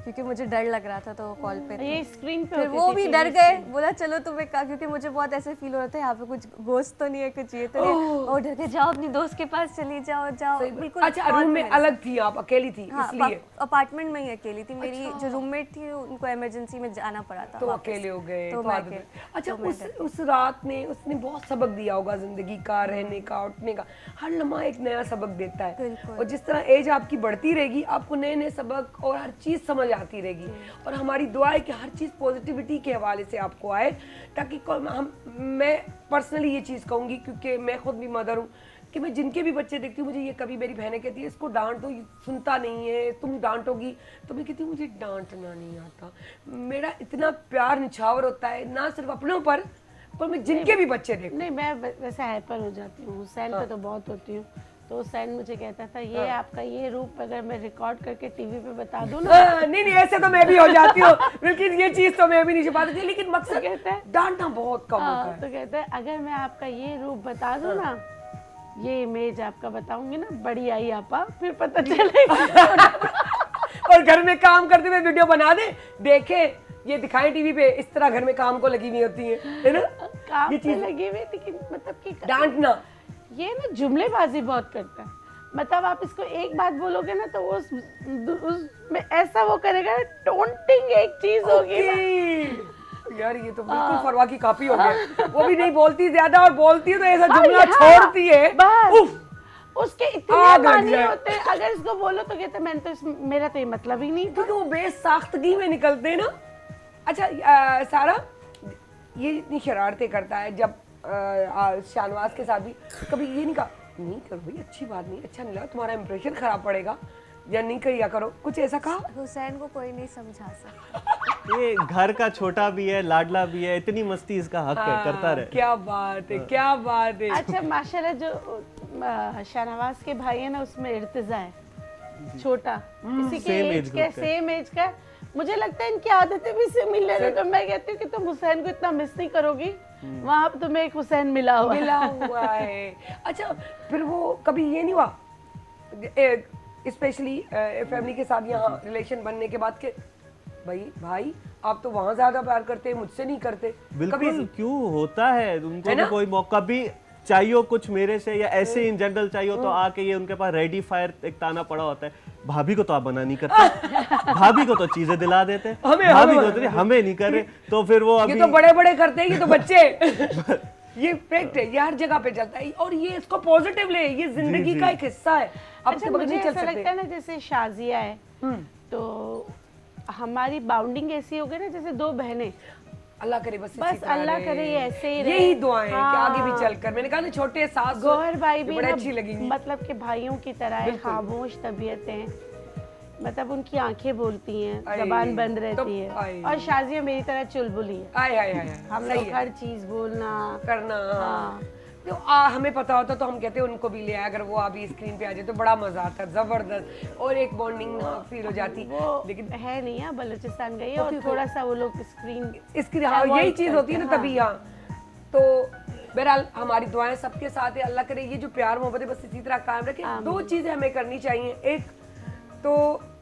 क्योंकि मुझे डर लग रहा था, तो वो कॉल पे थे। ये स्क्रीन पे फिर होती वो थी, भी TV डर गए, स्क्रीन। बोला चलो तुम्हें कहा, क्योंकि मुझे बहुत ऐसे फील हो रहा था यहाँ पे कुछ घोस्ट तो नहीं है, कुछ ये तो नहीं, और डर के जाओ अपनी दोस्त के पास चली जाओ बिल्कुल। अच्छा, रूम में अलग थी आप, अकेली थी? हाँ, इसलिए अपार्टमेंट में ही अकेली थी। मेरी जो रूममेट थी उनको इमरजेंसी में जाना पड़ा था, तो वापस। अकेले हो गए, तो तो मैं आदत है। अच्छा, तो मैं उस रात ने उसने बहुत सबक दिया होगा, जिंदगी का, रहने का, उठने का, हर लम्हा एक नया सबक देता है। बिल्कुल। और जिस तरह एज आपकी बढ़ती रहेगी, आपको नए नए सबक और हर चीज़ समझ आती रहेगी। और हमारी दुआ है कि हर चीज़ पॉजिटिविटी के हवाले से आपको आए, ताकि मैं पर्सनली ये चीज़ कहूँगी, क्योंकि मैं खुद भी मदर हूँ, कि मैं जिनके भी बच्चे देखती हूँ, मुझे ये कभी मेरी बहनें कहती है इसको डांट दो, ये सुनता नहीं है, तुम डांटोगी, तो मैं कहती हूँ मुझे डांटना नहीं आता। मेरा इतना प्यार निछावर होता है, ना सिर्फ अपनों पर मैं जिनके भी बच्चे देखती नहीं, मैं वैसे हाइपर हो जाती हूँ, हुसैन पे तो बहुत होती हूँ। तो हुसैन मुझे कहता था, ये आपका ये रूप अगर मैं रिकॉर्ड करके टीवी पे बता दूँ ना। नहीं, ऐसे तो मैं भी हो जाती हूँ, लेकिन ये चीज़ तो मैं भी नहीं छुपाती थी, लेकिन मकसद कहता है डांटना बहुत कम होता है। तो कहता है अगर मैं आपका ये रूप बता दूँ ना, ये इमेज आपका बताऊंगी ना, बड़ी आई आपा, फिर पता चलेगा। और घर में काम करते हुए वीडियो बना दे, देखे ये दिखाएं टीवी पे, इस तरह घर में काम को लगी हुई होती है ना, काम ये पे चीज़ लगी हुई, लेकिन मतलब कि डांटना। ये ना जुमलेबाजी बहुत करता है, मतलब आप इसको एक बात बोलोगे ना तो वो उसमें ऐसा वो करेगा, टोंटिंग एक चीज होगी ना। यार ये तो बिल्कुल फरवा की कॉपी हो गया। वो भी नहीं बोलती ज्यादा, और बोलती है तो ऐसा जुमला छोड़ती है, बस उसके इतने आग लग मानी जाए। होते हैं, अगर इसको बोलो तो कहते मैंने तो मेरा तो ये मतलब ही नहीं था। क्योंकि वो बेसाख्तगी में निकलते हैं ना। अच्छा सारा, ये इतनी शरारतें करता है, जब शाहनवाज के साथ भी कभी ये नहीं कहा नहीं करो भाई, अच्छी बात नहीं, अच्छा नहीं लगा, तुम्हारा इंप्रेशन खराब पड़ेगा, या नहीं किया करो, कुछ ऐसा कहा? हुसैन को कोई नहीं समझा सकता। ये घर का छोटा भी है, लाडला भी है, इतनी मस्ती इसका हक है, करता रहे। क्या बात है, क्या बात है। अच्छा माशाल्लाह, जो शाहनवाज के भाई है ना, उसमें इर्तिजा है, छोटा, इसी के Same एज age का, group का। सेम एज का। मुझे लगता है इनकी आदतें भी सिमिलर है, तो मैं कहती हूँ कि तुम हुसैन को इतना मिस नहीं करोगी, वहाँ पे तुम्हें एक हुसैन मिला हुआ है। अच्छा, फिर वो कभी ये नहीं हुआ, स्पेशली फैमिली के साथ यहाँ रिलेशन बनने के बाद, के भाई आप तो वहाँ ज्यादा प्यार करते हैं, मुझसे नहीं करते? बिल्कुल, क्यों होता है, उनको भी कोई मौका भी चाहिए कुछ मेरे से, या ऐसे इन जनरल चाहिए तो आके ये उनके पास रेडी फायर एक ताना पड़ा होता है भाभी को तो आप मना नहीं करते, भाभी को तो चीजें दिला देते, हमें भाभी को तो हमें नहीं कर रहे, तो फिर वो ये अभी तो बड़े बड़े करते हैं, ये तो बच्चे ये फैक्ट है, ये हर जगह पे चलता है और ये इसको पॉजिटिव ले, ये जिंदगी का एक हिस्सा है, अब अच्छा, इसके बगैर मुझे नहीं चल ऐसा लगता सकते। है ना जैसे शाजिया है तो हमारी बाउंडिंग ऐसी हो गई ना जैसे दो बहनें, अल्लाह करे बस इसी बस तरह अल्लाह रहे। करे ये ऐसे ही रहे। यही दुआएं हैं कि आगे भी हाँ। चलकर, मैंने कहा ना छोटे सास गौहर भाई भी बड़े ना अच्छी लगेंगी। मतलब कि भाइयों की तरह है, बिल्कुल। खामोश तबीयतें, मतलब उनकी आंखें बोलती हैं, आए, जबान बंद तो रहती है, आए। और शाजिया मेरी तरह चुलबुली है, आए हाय हाय हम सही लोग है हर चीज बोलना करना। हाँ। तो हमें पता होता तो हम कहते हैं उनको भी ले आए, अगर वो अभी स्क्रीन पे आ जाए तो बड़ा मजा आता, जबरदस्त, और एक बॉन्डिंग फील हो जाती। वो लेकिन है नहीं है, बलूचिस्तान गई है होती और तो- थोड़ा सा वो लोग स्क्रीन इसकी हाँ avoid यही चीज होती है ना करते हैं, तभी। हाँ तो बहरहाल हमारी दुआएं सबके साथ है, अल्लाह करे ये जो प्यार मोहब्बत है बस इसी तरह कायम रखे। दो चीजें हमें करनी चाहिए, एक तो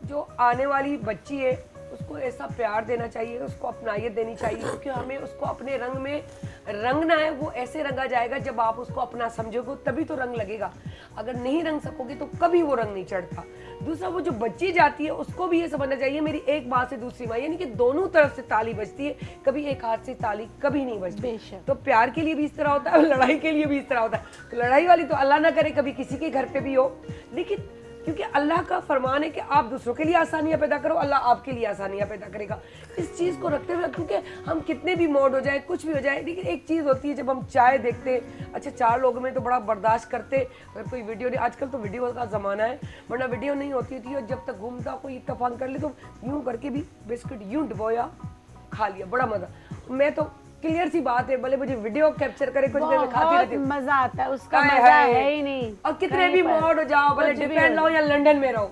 जो आने वाली बच्ची है उसको ऐसा प्यार देना चाहिए, उसको अपनायत देनी चाहिए, क्योंकि हमें उसको अपने रंग में रंगना है। वो ऐसे रंगा जाएगा जब आप उसको अपना समझोगे तभी तो रंग लगेगा, अगर नहीं रंग सकोगे तो कभी वो रंग नहीं चढ़ता। दूसरा, वो जो बच्ची जाती है उसको भी ये समझना चाहिए मेरी एक माँ से दूसरी माँ, यानी कि दोनों तरफ से ताली बजती है, कभी एक हाथ से ताली कभी नहीं बजती। बेशक। तो प्यार के लिए भी इस तरह होता है और लड़ाई के लिए भी इस तरह होता है। तो लड़ाई वाली तो अल्लाह ना करे कभी किसी के घर पे भी हो, लेकिन क्योंकि अल्लाह का फरमान है कि आप दूसरों के लिए आसानियां पैदा करो, अल्लाह आपके लिए आसानियां पैदा करेगा। इस चीज़ को रखते हुए, क्योंकि हम कितने भी मॉड हो जाए, कुछ भी हो जाए, लेकिन एक चीज़ होती है जब हम चाय देखते, अच्छा 4 लोगों में तो बड़ा बर्दाश्त करते, अगर कोई वीडियो नहीं, आजकल तो वीडियो का ज़माना है, वरना वीडियो नहीं होती थी और जब तक घूमता कोई इत्तेफाक कर ले तो यूँ करके भी बिस्किट यूँ डुबोया खा लिया, बड़ा मज़ा। मैं तो क्लियर सी बात है, भले मुझे वीडियो कैप्चर करे कुछ देर में खाती रहती हूँ, मजा आता है, उसका हाय मजा हाय। है ही नहीं। और कितने कहीं भी पर। मोड हो जाओ, भले कुछ भी डिपेंड हो। लो या लंदन में रहो,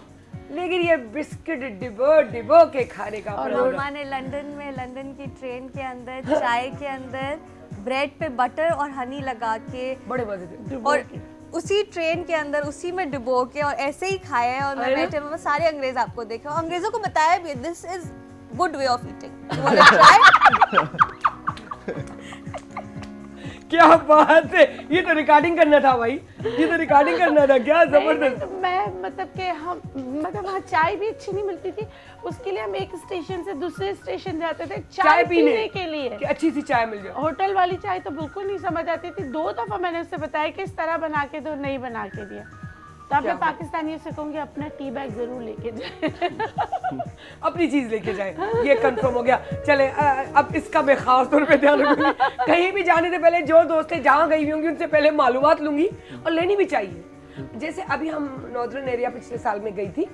लेकिन ये बिस्किट डिबो डिबो के खाने का और अपना रोमा ने लंदन की ट्रेन के अंदर चाय के अंदर ब्रेड पे बटर और हनी लगा के बड़े मजे थे। और उसी ट्रेन के अंदर उसी में डुबो के और ऐसे ही खाया है। और मैं बैठे में सारे अंग्रेज आपको देखे और अंग्रेजों को बताया भी this is good way of eating. क्या बात है, ये तो रिकॉर्डिंग करना था भाई, ये तो रिकॉर्डिंग करना था, क्या जबरदस्त। तो मैं मतलब कि हम मतलब वहाँ चाय भी अच्छी नहीं मिलती थी, उसके लिए हम एक स्टेशन से दूसरे स्टेशन जाते थे चाय पीने के लिए कि अच्छी सी चाय मिल जाए। होटल वाली चाय तो बिल्कुल नहीं समझ आती थी। 2 दफा मैंने उससे बताया कि इस तरह बना के दो, नहीं बना के दिया। तो अब मैं पाकिस्तानियों से कहूँगी अपना टी बैग जरूर लेके जाए। अपनी चीज लेके जाए, ये कंफर्म हो गया। चले अब इसका मैं खास तौर पे ध्यान रखूंगी, कहीं भी जाने से पहले जो दोस्तें जहाँ गई हुई होंगी उनसे पहले मालूमात लूंगी, और लेनी भी चाहिए। जैसे अभी हम नॉर्दर्न एरिया पिछले साल में गई थी,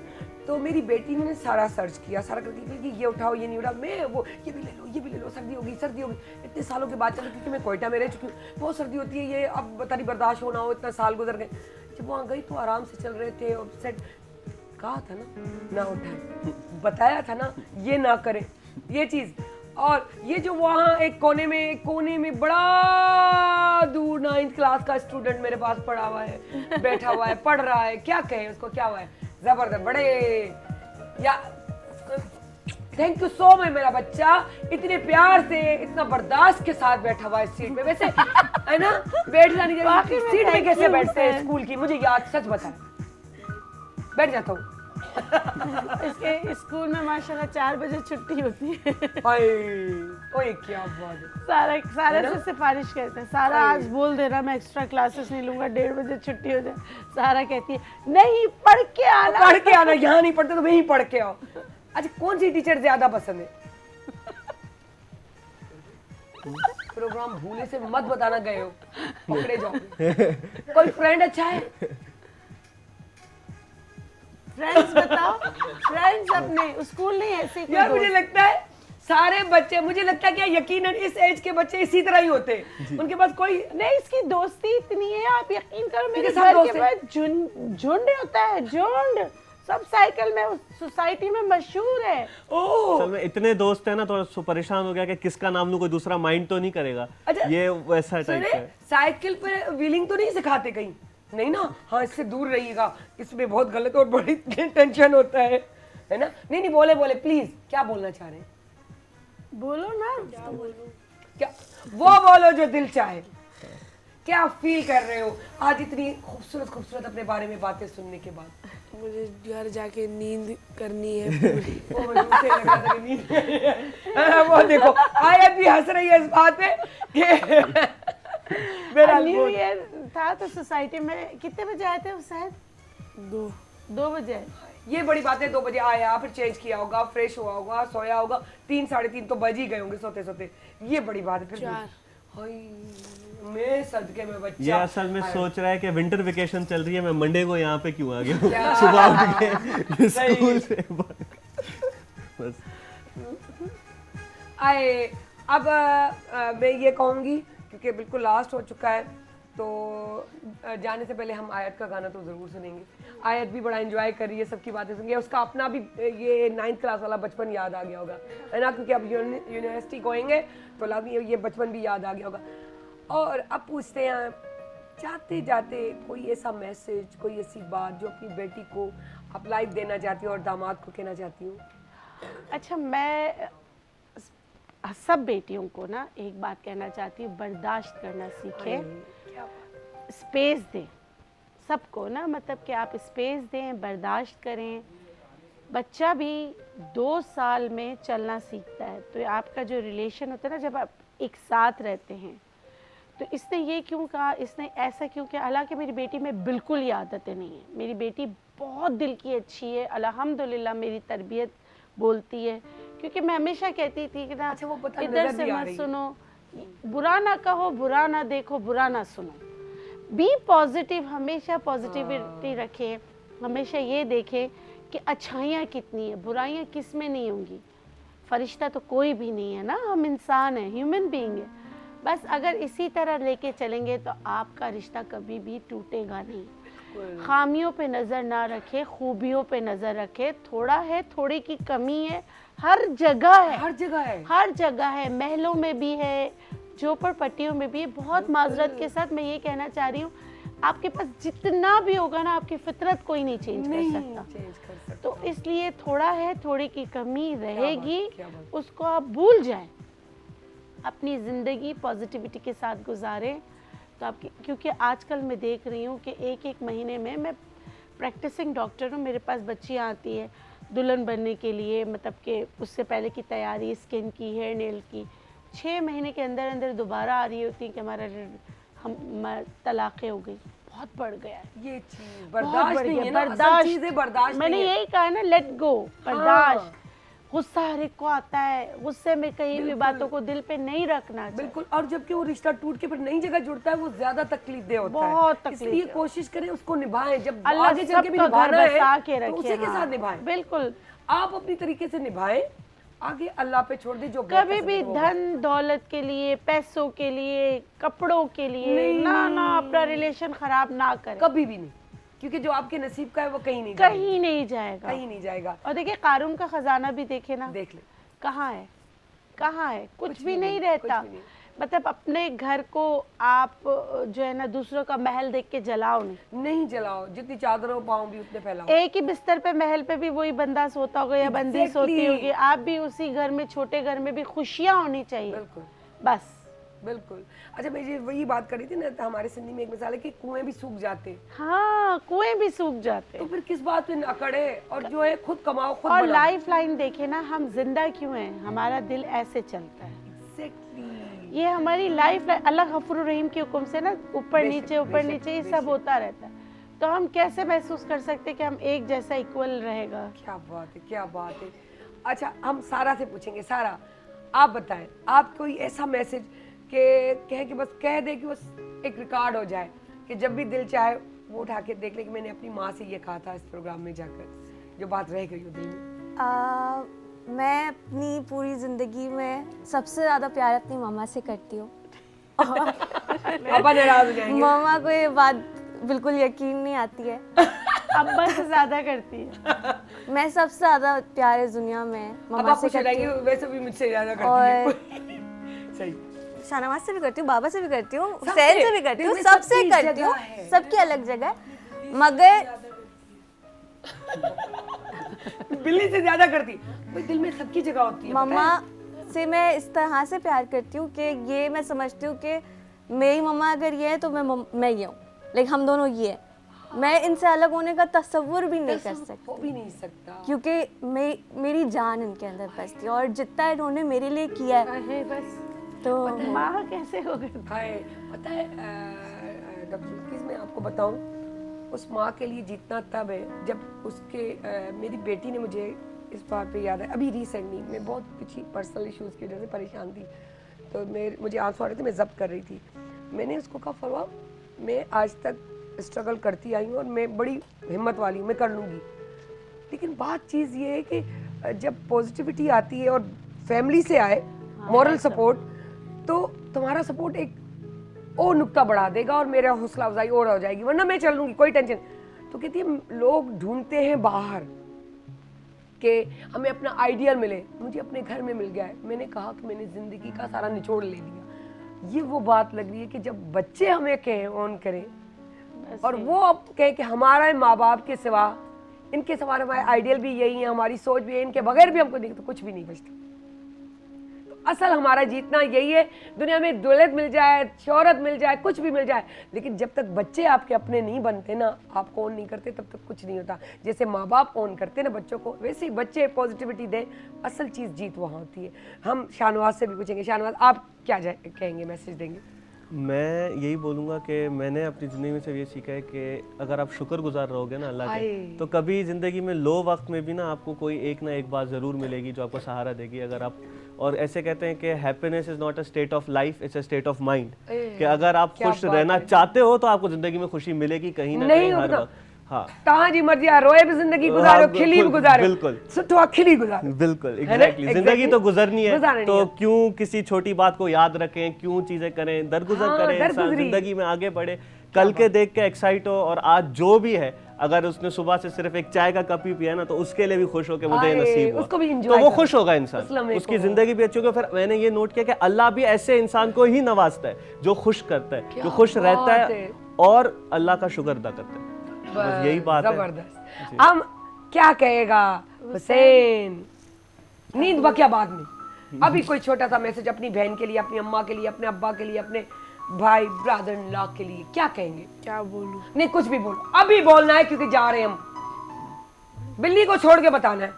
तो मेरी बेटी ने सारा सर्च किया, सारा करके कि ये उठाओ ये नहीं उठाओ, मैं वो ये भी ले लो ये भी ले लो, सर्दी होगी सर्दी होगी। इतने सालों के बाद चलो, क्योंकि मैं कोयटा में रह चुकी हूँ, बहुत सर्दी होती है, ये अब बता नहीं बर्दाश्त होना हो, इतना साल गुजर गए। जब वहाँ गई तो आराम से चल रहे थे, और सेट कहा था ना उठाए, बताया था ना ये ना करे ये चीज़। और ये जो वहाँ एक कोने में बड़ा दूर 9th क्लास का स्टूडेंट मेरे पास पड़ा हुआ है, बैठा हुआ है, पढ़ रहा है, क्या कहे उसको, क्या हुआ है, जबरदस्त, बड़े या थैंक यू सो मच मेरा बच्चा, इतने प्यार से इतना बर्दाश्त के साथ बैठा हुआ है सीट पे। वैसे है ना, बैठना नहीं चाहिए सीट पे, कैसे बैठते हैं स्कूल की, मुझे याद, सच बता, बैठ जाता हूँ। इसके स्कूल में माशाल्लाह 4 बजे छुट्टी होती है। ओए क्या बात है। सारा से सिफारिश करते हैं, सारा आज बोल देना मैं एक्स्ट्रा क्लासेस नहीं लूंगा, 1:30 बजे छुट्टी हो जाए। सारा कहती है नहीं पढ़ के आना, यहाँ नहीं पढ़ते तो वहीं पढ़ के आओ। अच्छा, कौन सी टीचर ज्यादा पसंद है? प्रोग्राम भूले से मत बताना गए हो, पकड़े जाओ। कोई फ्रेंड अच्छा है? फ्रेंड्स बताओ, फ्रेंड्स अपने स्कूल नहीं ऐसे यार मुझे लगता है सारे बच्चे, मुझे लगता है कि यकीनन इस एज के बच्चे इसी तरह ही होते हैं, उनके पास कोई नहीं, इसकी दोस्ती इतनी है, आप यकीन करो मेरे सब घर दोस्त के पास झुंड होता है, झुंड, सब साइकिल में सोसाइटी में मशहूर है। असल में इतने दोस्त हैं ना, थोड़ा परेशान हो गया कि किसका नाम लूं, कोई दूसरा माइंड तो नहीं करेगा। अच्छा, ये वैसा टाइप का है। साइकिल पे व्हीलिंग तो नहीं सिखाते कहीं? नहीं ना, हाँ इससे दूर रहिएगा, इसमें बहुत गलत और बड़ी टेंशन होता है ना। नहीं बोले प्लीज, क्या बोलना चाह रहे हैं? बोलो ना, क्या वो बोलो जो दिल चाहे। क्या फील कर रहे हो आज इतनी खूबसूरत अपने बारे में बातें सुनने के बाद? मुझे घर जाके नींद करनी है पूरी। मुझे लगा था कि नींद नहीं है। वो देखो आयत भी हंस रही है इस बात पे कि मेरा न्यू ईयर था तो सोसाइटी में कितने बजे आए थे वो शायद 2 बजे। ये बड़ी बात है। 2 बजे आया, फिर चेंज किया होगा, फ्रेश हुआ होगा, सोया होगा, 3 साढ़े 3 तो बज ही गए होंगे सोते सोते। ये बड़ी बात है। फिर 4 हाय मैं सदके में बच्चा ये असल में सोच रहा है कि विंटर वेकेशन चल रही है, मैं मंडे को यहाँ पे क्यों आ गया हूँ सुबह उठ के स्कूल से बस। आए अब मैं ये कहूँगी क्योंकि बिल्कुल लास्ट हो चुका है, तो जाने से पहले हम आयत का गाना तो ज़रूर सुनेंगे। आयत भी बड़ा एंजॉय कर रही है, सबकी बातें सुन के उसका अपना भी ये 9th क्लास वाला बचपन याद आ गया होगा, है ना, क्योंकि अब यूनिवर्सिटी गोएंगे तो लाजमी ये बचपन भी याद आ गया होगा। और अब पूछते हैं जाते जाते कोई ऐसा मैसेज, कोई ऐसी बात जो अपनी बेटी को आप लाइव देना चाहती हो और दामाद को कहना चाहती हूँ। अच्छा, मैं सब बेटियों को ना एक बात कहना चाहती हूँ, बर्दाश्त करना सीखें, स्पेस दें सबको ना, मतलब कि आप स्पेस दें, बर्दाश्त करें। बच्चा भी 2 साल में चलना सीखता है, तो आपका जो रिलेशन होता है ना, जब आप एक साथ रहते हैं, तो इसने ये क्यों कहा, इसने ऐसा क्यों किया। हालांकि मेरी बेटी में बिल्कुल ये आदतें नहीं है, मेरी बेटी बहुत दिल की अच्छी है, अल्हम्दुलिल्लाह मेरी तरबियत बोलती है, क्योंकि मैं हमेशा कहती थी कि ना अच्छा, वो पता इधर नजर से भी आ मत रही है। सुनो, बुरा ना कहो, बुरा ना देखो, बुरा ना सुनो, बी पॉजिटिव, हमेशा पॉजिटिविटी रखें, हमेशा ये देखें कि अच्छाइयाँ कितनी है, बुराइयाँ किस में नहीं होंगी। फरिश्ता तो कोई भी नहीं है ना, हम इंसान हैं, ह्यूमन बीइंग है। बस अगर इसी तरह लेके चलेंगे तो आपका रिश्ता कभी भी टूटेगा नहीं। खामियों पे नज़र ना रखें, खूबियों पे नज़र रखें। थोड़ा है, थोड़े की कमी है, हर जगह है, हर जगह है, हर जगह है, महलों में भी है, झोपड़पट्टियों में भी है। बहुत माजरत के साथ मैं ये कहना चाह रही हूँ, आपके पास जितना भी होगा ना, आपकी फितरत कोई नहीं चेंज कर सकता। चेंज कर सकते। तो इसलिए थोड़ा है, थोड़ी की कमी रहेगी, क्या बात। उसको आप भूल जाएं, अपनी ज़िंदगी पॉजिटिविटी के साथ गुजारें। तो आपकी, क्योंकि आजकल मैं देख रही हूँ कि एक महीने में, मैं प्रैक्टिसिंग डॉक्टर हूँ, मेरे पास बच्चियाँ आती है दुल्हन बनने के लिए, मतलब कि उससे पहले की तैयारी, स्किन की, हेयर नेल की, 6 महीने के अंदर अंदर दोबारा आ रही होती कि हमारा हम तलाक़ें हो गई, बहुत बढ़ गया है ये चीज बहुत बर्दाश्त बढ़ नहीं गया, है ना, बर्दाश्त। चीजें बर्दाश्त मैंने नहीं है। यही कहा ना, लेट गो, बर्दाश्त। गुस्सा हर एक को आता है, गुस्से में कहीं भी बातों को दिल पे नहीं रखना चाहिए। बिल्कुल। और जबकि वो रिश्ता टूट के फिर नई जगह जुड़ता है, वो ज्यादा तकलीफ दे होता है। बहुत तकलीफ इसलिए दे। कोशिश करें उसको निभाएं, जब अल्लाह आगे चल के भी सबका घर निभाना बसा है के तो रखे, उसी के हाँ, साथ निभाएं। बिल्कुल। आप अपनी तरीके से निभाएं, आगे अल्लाह पे छोड़ दे। जो कभी भी धन दौलत के लिए, पैसों के लिए, कपड़ों के लिए ना अपना रिलेशन खराब ना करें, कभी भी नहीं, क्योंकि जो आपके नसीब का है वो कहीं नहीं कहीं नहीं जाएगा, कहीं नहीं जाएगा। और देखिए कारून का खजाना भी देखे ना, देख ले कहाँ है, कहाँ है, कुछ भी नहीं रहता। भी नहीं। मतलब अपने घर को आप जो है ना, दूसरों का महल देख के जलाओ नहीं जलाओ, जितनी चादरों पाओ भी उतने फैलाओ। एक ही बिस्तर पे महल पे भी वही बंदा सोता होगा या बंदी सोती Exactly. होगी, आप भी उसी घर में, छोटे घर में भी खुशियाँ होनी चाहिए, बिल्कुल बस। बिल्कुल। अच्छा, मैं ये वही बात कर रही थी ना, तो हमारे सिंधी में एक मिसाल है कि कुएं भी सूख जाते, हाँ, कुएं भी सूख जाते तो फिर किस बात पे अकड़े, और जो है खुद कमाओ, खुद और बनाओ। लाइफ लाइन देखे ना, हम जिंदा क्यों हैं, हमारा दिल ऐसे चलता है, Exactly. ये हमारी लाइफ लाइन, अल्लाह गफूर रहीम के हुक्म से ना, ऊपर बेशक, नीचे ऊपर बेशक, नीचे ये सब बेशक। होता रहता है। तो हम कैसे महसूस कर सकते हैं कि हम एक जैसा इक्वल रहेगा। क्या बात है, क्या बात है। अच्छा, हम सारा से पूछेंगे। सारा, आप बताएं, आप कोई ऐसा मैसेज के कहे कि बस कह दे कि बस एक रिकॉर्ड हो जाए, कि जब भी दिल चाहे वो उठा के देख ले कि मैंने अपनी माँ से ये कहा था इस प्रोग्राम में जाकर, जो बात रह गई हो दिल में। मैं अपनी पूरी ज़िंदगी में सबसे ज़्यादा प्यार अपनी मम्मा से करती हूँ। पापा नाराज हो जाएंगे। मम्मा को ये बात बिल्कुल यकीन नहीं आती है। अब्बा से ज्यादा करती है। मैं सबसे ज़्यादा प्यार इस दुनिया में अब मम्मा आप से खुश करती रहेंगे, हूँ, वैसे भी मुझसे ज्यादा और करती है। सही। शाहनवाज से भी करती हूँ, बाबा से भी करती हूँ, सबसे, हुसैन से भी करती दिल हूँ, में सबसे सबकी करती हूँ, जगह है। सबकी अलग जगह है। मगर बिल्ली से ज्यादा करती, भाई दिल में सबकी जगह होती है। मम्मा से मैं इस तरह से प्यार करती हूँ कि ये मैं समझती हूँ कि मेरी मम्मा अगर ये है तो मैं ये हूँ, लाइक हम दोनों ये हैं। मैं इनसे अलग होने का तसव्वुर भी नहीं कर सकती, हो भी नहीं सकता, क्योंकि मेरी जान इनके अंदर बसती है और जितना इन्होंने मेरे लिए किया है अरे बस तो माँ कैसे हो गए? हाय पता है डॉक्टर बिल्किस, मैं आपको बताऊं, उस माँ के लिए जीतना तब है जब उसके मेरी बेटी ने मुझे इस बात पे याद है, अभी रिसेंटली मैं बहुत कुछ पर्सनल इश्यूज़ की वजह से परेशान थी, तो मुझे आंसू आ रहे थे, मैं जब्त कर रही थी। मैंने उसको कहा फरवा, मैं आज तक स्ट्रगल करती आई हूँ और मैं बड़ी हिम्मत वाली हूँ, मैं कर लूँगी, लेकिन बात चीज़ ये है कि जब पॉजिटिविटी आती है और फैमिली से आए मॉरल सपोर्ट, तो तुम्हारा सपोर्ट एक और नुक्ता बढ़ा देगा और मेरा हौसला अफजाई और हो जाएगी, वरना मैं चल लूँगी, कोई टेंशन। तो कहती है लोग ढूंढते हैं बाहर कि हमें अपना आइडियल मिले, मुझे अपने घर में मिल गया है। मैंने कहा कि मैंने ज़िंदगी का सारा निचोड़ ले लिया। ये वो बात लग रही है कि जब बच्चे हमें कहें ऑन करें और वो अब कहें कि हमारा माँ बाप के सिवा, इनके सिवा हमारे आइडियल भी यही है, हमारी सोच भी है, इनके बगैर भी हमको नहीं, तो कुछ भी नहीं बचता। असल हमारा जीतना यही है, दुनिया में दौलत मिल जाए, शोहरत मिल जाए, कुछ भी मिल जाए, लेकिन जब तक बच्चे आपके अपने नहीं बनते ना, आपको ऑन नहीं करते, तब तक कुछ नहीं होता। जैसे माँ बाप ऑन करते ना बच्चों को, वैसे ही बच्चे पॉजिटिविटी दें, असल चीज़ जीत वहाँ होती है। हम शाहनवाज से भी पूछेंगे, शाहनवाज आप क्या कहेंगे, मैसेज देंगे? मैं यही बोलूँगा कि मैंने अपनी ज़िंदगी में से ये सीखा है कि अगर आप शुक्रगुजार रहोगे ना अल्लाह के, तो कभी ज़िंदगी में लो वक्त में भी ना आपको कोई एक ना एक बात ज़रूर मिलेगी जो आपको सहारा देगी। अगर आप, और ऐसे कहते हैं कि happiness is not a state of life, it's a state of mind, कि अगर आप खुश रहना चाहते हो तो आपको ज़िंदगी में खुशी मिलेगी कहीं ना कहीं हर वक्त। हाँ, कहाँ जी मर्जी आ, रोए भी जिंदगी गुजारो, खिली भी गुजारो, बिल्कुल सुठवा खिली गुजारो, बिल्कुल एग्जैक्टली। जिंदगी तो गुजरनी है, तो क्यों किसी छोटी बात को याद रखें, क्यों चीजें करें, दरगुजर करें, इंसान जिंदगी में आगे बढ़े, कल के देख के एक्साइट हो, और आज जो भी है, अगर उसने सुबह से सिर्फ एक चाय का कप ही पिया ना, तो उसके लिए भी खुश हो के मुझे ये नसीब हुआ, तो वो खुश होगा इंसान, उसकी जिंदगी भी अच्छी होगी। फिर मैंने ये नोट किया कि अल्लाह भी ऐसे इंसान को ही नवाजता है जो खुश करता है, जो खुश रहता है और अल्लाह का शुक्र अदा करता है। बस यही बात है। जबरदस्त। हम क्या कहेगा हुसैन, नींद बकिया बाद में, अभी कोई छोटा सा मैसेज अपनी बहन के लिए, अपनी अम्मा के लिए, अपने अब्बा के लिए, अपने भाई ब्रदर इन लॉ के लिए क्या कहेंगे? क्या बोलूं? नहीं कुछ भी बोलो, अभी बोलना है क्योंकि जा रहे हैं हम। बिल्ली को छोड़ के बताना है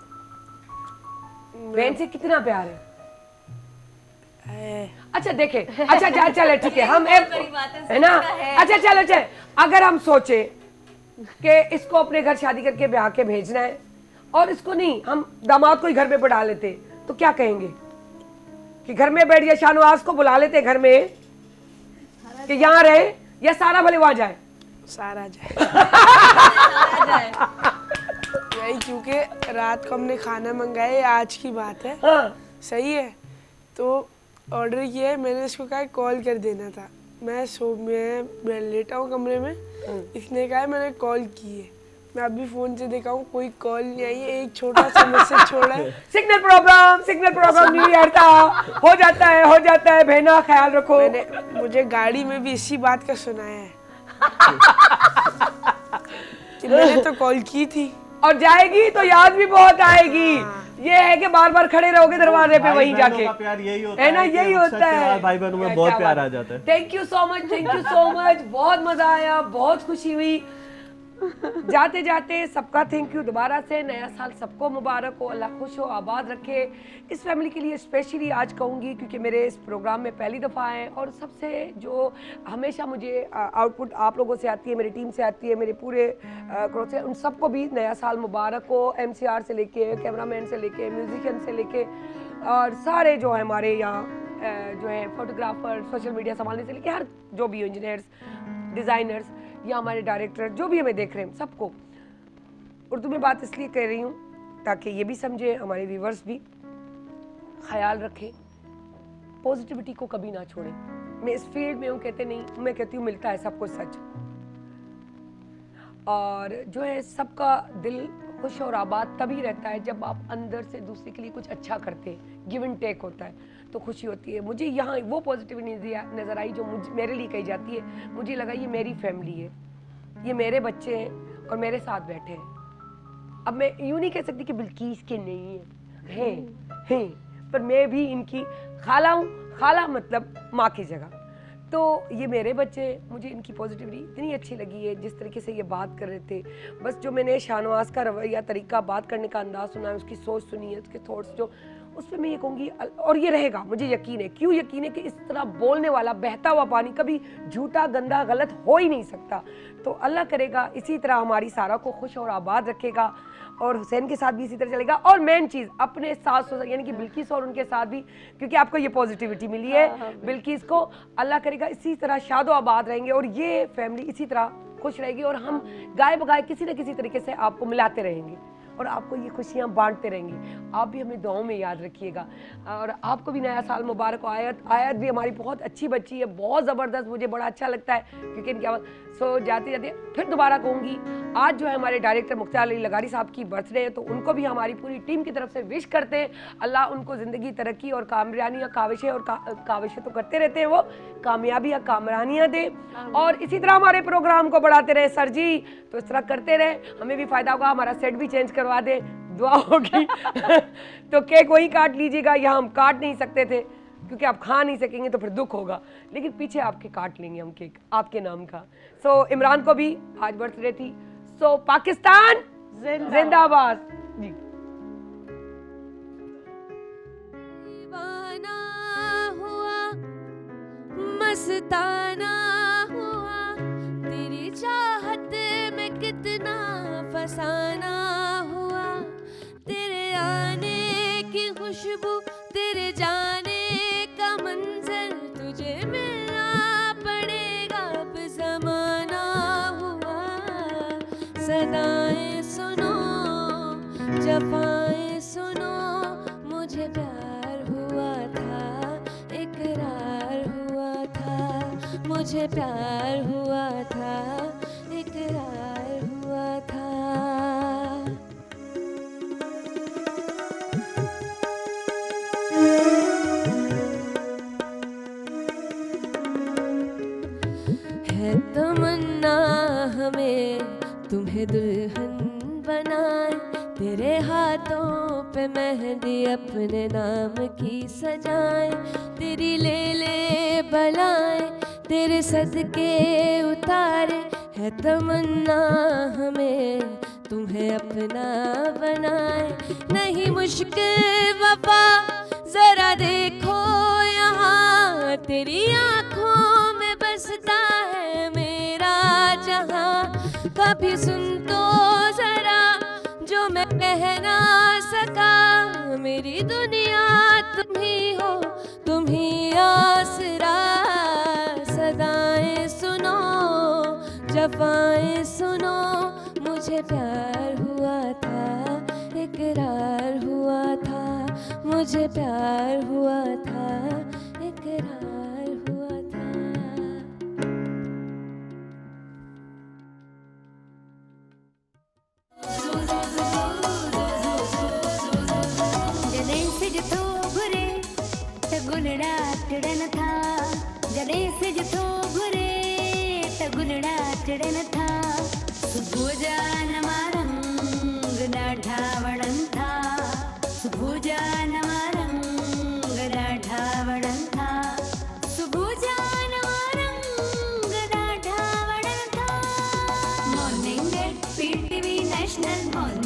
बहन से कितना प्यार है। अच्छा देखे, अच्छा चले ठीक है, हम है ना, अच्छा चलो चल, अगर हम सोचे कि इसको अपने घर शादी करके ब्याह के भेजना है और इसको नहीं, हम दामाद को ही घर में बैठा लेते, तो क्या कहेंगे कि घर में बैठ जाए, शाहनवाज को बुला लेते घर में कि यहाँ रहे, या सारा भले वहां जाए? सारा जाए। यही, क्योंकि रात को हमने खाना मंगाया, आज की बात है। हाँ। सही है, तो ऑर्डर किया है, मैंने इसको कहा कॉल कर देना था, मैं लेटा हूँ कमरे में, इसने कहा मैंने कॉल की है, मैं अभी फोन से देखा हूँ कोई कॉल नहीं आई है, एक छोटा सा मैसेज छोड़ा है। सिग्नल प्रॉब्लम न्यू ईयर था, हो जाता है बहना, ख्याल रखो। मुझे गाड़ी में भी इसी बात का सुनाया है कि मैंने तो कॉल की थी, और जाएगी तो याद भी बहुत आएगी। ये है कि बार बार खड़े रहोगे दरवाजे पे वहीं जाके, प्यार यही होता है ना, यही होता है। भाई बहनों में बहुत प्यार आ जाता है। थैंक यू सो मच, बहुत मजा आया, बहुत खुशी हुई। जाते जाते सबका थैंक यू दोबारा से। नया साल सबको मुबारक हो, अल्लाह खुश हो, आबाद रखे। इस फैमिली के लिए स्पेशली आज कहूँगी क्योंकि मेरे इस प्रोग्राम में पहली दफ़ा आए, और सबसे जो हमेशा मुझे आउटपुट आप लोगों से आती है, मेरी टीम से आती है, मेरे पूरे क्रोच से, उन सबको भी नया साल मुबारक हो। MCR से लेके, कैमरामैन से लेके, म्यूजिशियन से लेके, और सारे जो है हमारे यहाँ जो है फोटोग्राफर, सोशल मीडिया संभालने से लेके हर जो भी इंजीनियर्स, डिज़ाइनर्स या हमारे डायरेक्टर जो भी हमें देख रहे हैं, सबको उर्दू में बात इसलिए कह रही हूँ ताकि ये भी समझे, हमारे व्यूवर्स भी ख्याल रखें, पॉजिटिविटी को कभी ना छोड़ें। मैं इस फील्ड में हूँ कहते नहीं, मैं कहती हूँ मिलता है सब कुछ सच, और जो है सबका दिल खुश और आबाद तभी रहता है जब आप अंदर से दूसरे के लिए कुछ अच्छा करते हैं, गिव एंड टेक होता है, तो खुशी होती है। मुझे यहाँ वो पॉजिटिविटी नज़र आई जो मेरे लिए कही जाती है। मुझे लगा ये मेरी फैमिली है, ये मेरे बच्चे हैं और मेरे साथ बैठे हैं। अब मैं यूँ नहीं कह सकती कि बिल्किस के नहीं हैं, पर मैं भी इनकी खाला हूँ। खाला मतलब माँ की जगह, तो ये मेरे बच्चे, मुझे इनकी पॉजिटिविटी इतनी अच्छी लगी है, जिस तरीके से ये बात कर रहे थे। बस जो मैंने शाहनवाज का रवैया, तरीका, बात करने का अंदाज़ सुना है, उसकी सोच सुनी है, उसके थॉट्स जो, उस पर मैं ये कहूँगी, और ये रहेगा, मुझे यकीन है। क्यों यकीन है? कि इस तरह बोलने वाला, बहता हुआ पानी कभी झूठा, गंदा, गलत हो ही नहीं सकता। तो अल्लाह करेगा इसी तरह हमारी सारा को खुश और आबाद रखेगा, और हुसैन के साथ भी इसी तरह चलेगा। और मेन चीज़ अपने सास ससुर यानी कि बिल्किस और उनके साथ भी, क्योंकि आपको ये पॉजिटिविटी मिली है बिल्किस को, अल्लाह करेगा इसी तरह शादो आबाद रहेंगे, और ये फैमिली इसी तरह खुश रहेगी, और हम गाय बगाए किसी न किसी तरीके से आपको मिलाते रहेंगे और आपको ये खुशियाँ बांटते रहेंगे। आप भी हमें दुआओं में याद रखिएगा, और आपको भी नया साल मुबारक हो। आयत भी हमारी बहुत अच्छी बच्ची है, बहुत ज़बरदस्त, मुझे बड़ा अच्छा लगता है क्योंकि इनकी आवाज़। सो जाते जाते फिर दोबारा कहूँगी, आज जो है हमारे डायरेक्टर मुख्तार अली लगारी साहब की बर्थडे है, तो उनको भी हमारी पूरी टीम की तरफ से विश करते हैं। अल्लाह उनको ज़िंदगी, तरक्की और कामयाबियाँ, काविशें और काविशें तो करते रहते हैं, वो कामयाबियाँ, कामरानियाँ दे, और इसी तरह हमारे प्रोग्राम को बढ़ाते रहे सर जी। तो इस तरह करते रहे, हमें भी फ़ायदा होगा, हमारा सेट भी चेंज करवा दे, दुआ होगी। तो केक वही काट लीजिएगा, यहाँ हम काट नहीं सकते थे क्योंकि आप खा नहीं सकेंगे तो फिर दुख होगा, लेकिन पीछे आपके काट लेंगे हम केक आपके नाम का। सो इमरान को भी आज बर्थडे थी। सो पाकिस्तान जिंदाबाद जी। दीवाना हुआ, मस्ताना हुआ, तेरी चाहत में कितना फसाना हुआ, तेरे आने की खुशबू, तेरे जाने का मंजर, तुझे मिलना पड़ेगा अब ज़माना हुआ। सदाएं सुनो, जफाएं सुनो, मुझे प्यार हुआ था, इकरार हुआ था, मुझे प्यार हुआ था, इकरार हुआ था। है तमन्ना हमें तुम्हें दुल्हन बनाए, तेरे हाथों पे मेहंदी अपने नाम की सजाए, तेरी ले ले बलाए, तेरे सदके उतारे। है तमन्ना हमें तुम्हें अपना बनाए, नहीं मुश्किल वफा, जरा देखो यहाँ, तेरी आँखों में बसता है मेरा जहाँ। कभी सुन तो जरा जो मैं कह ना सका, मेरी दुनिया तुम ही हो, तुम ही आसरा। सदाएं सुनो, जफाएं सुनो, मुझे प्यार हुआ था, इकरार हुआ था, मुझे प्यार हुआ था, इकरार हुआ था। जदे से जथो घुरे त गुलड़ा टिड़न था, जदे से जथो घुरे त गुलड़ा टिड़न था। सुबह जान रंग डाढ़ा वड़न था, सुबह जान रंग डाढ़ा वड़न था, सुबह जान रंग डाढ़ा वड़न था। Morning at PTV national morning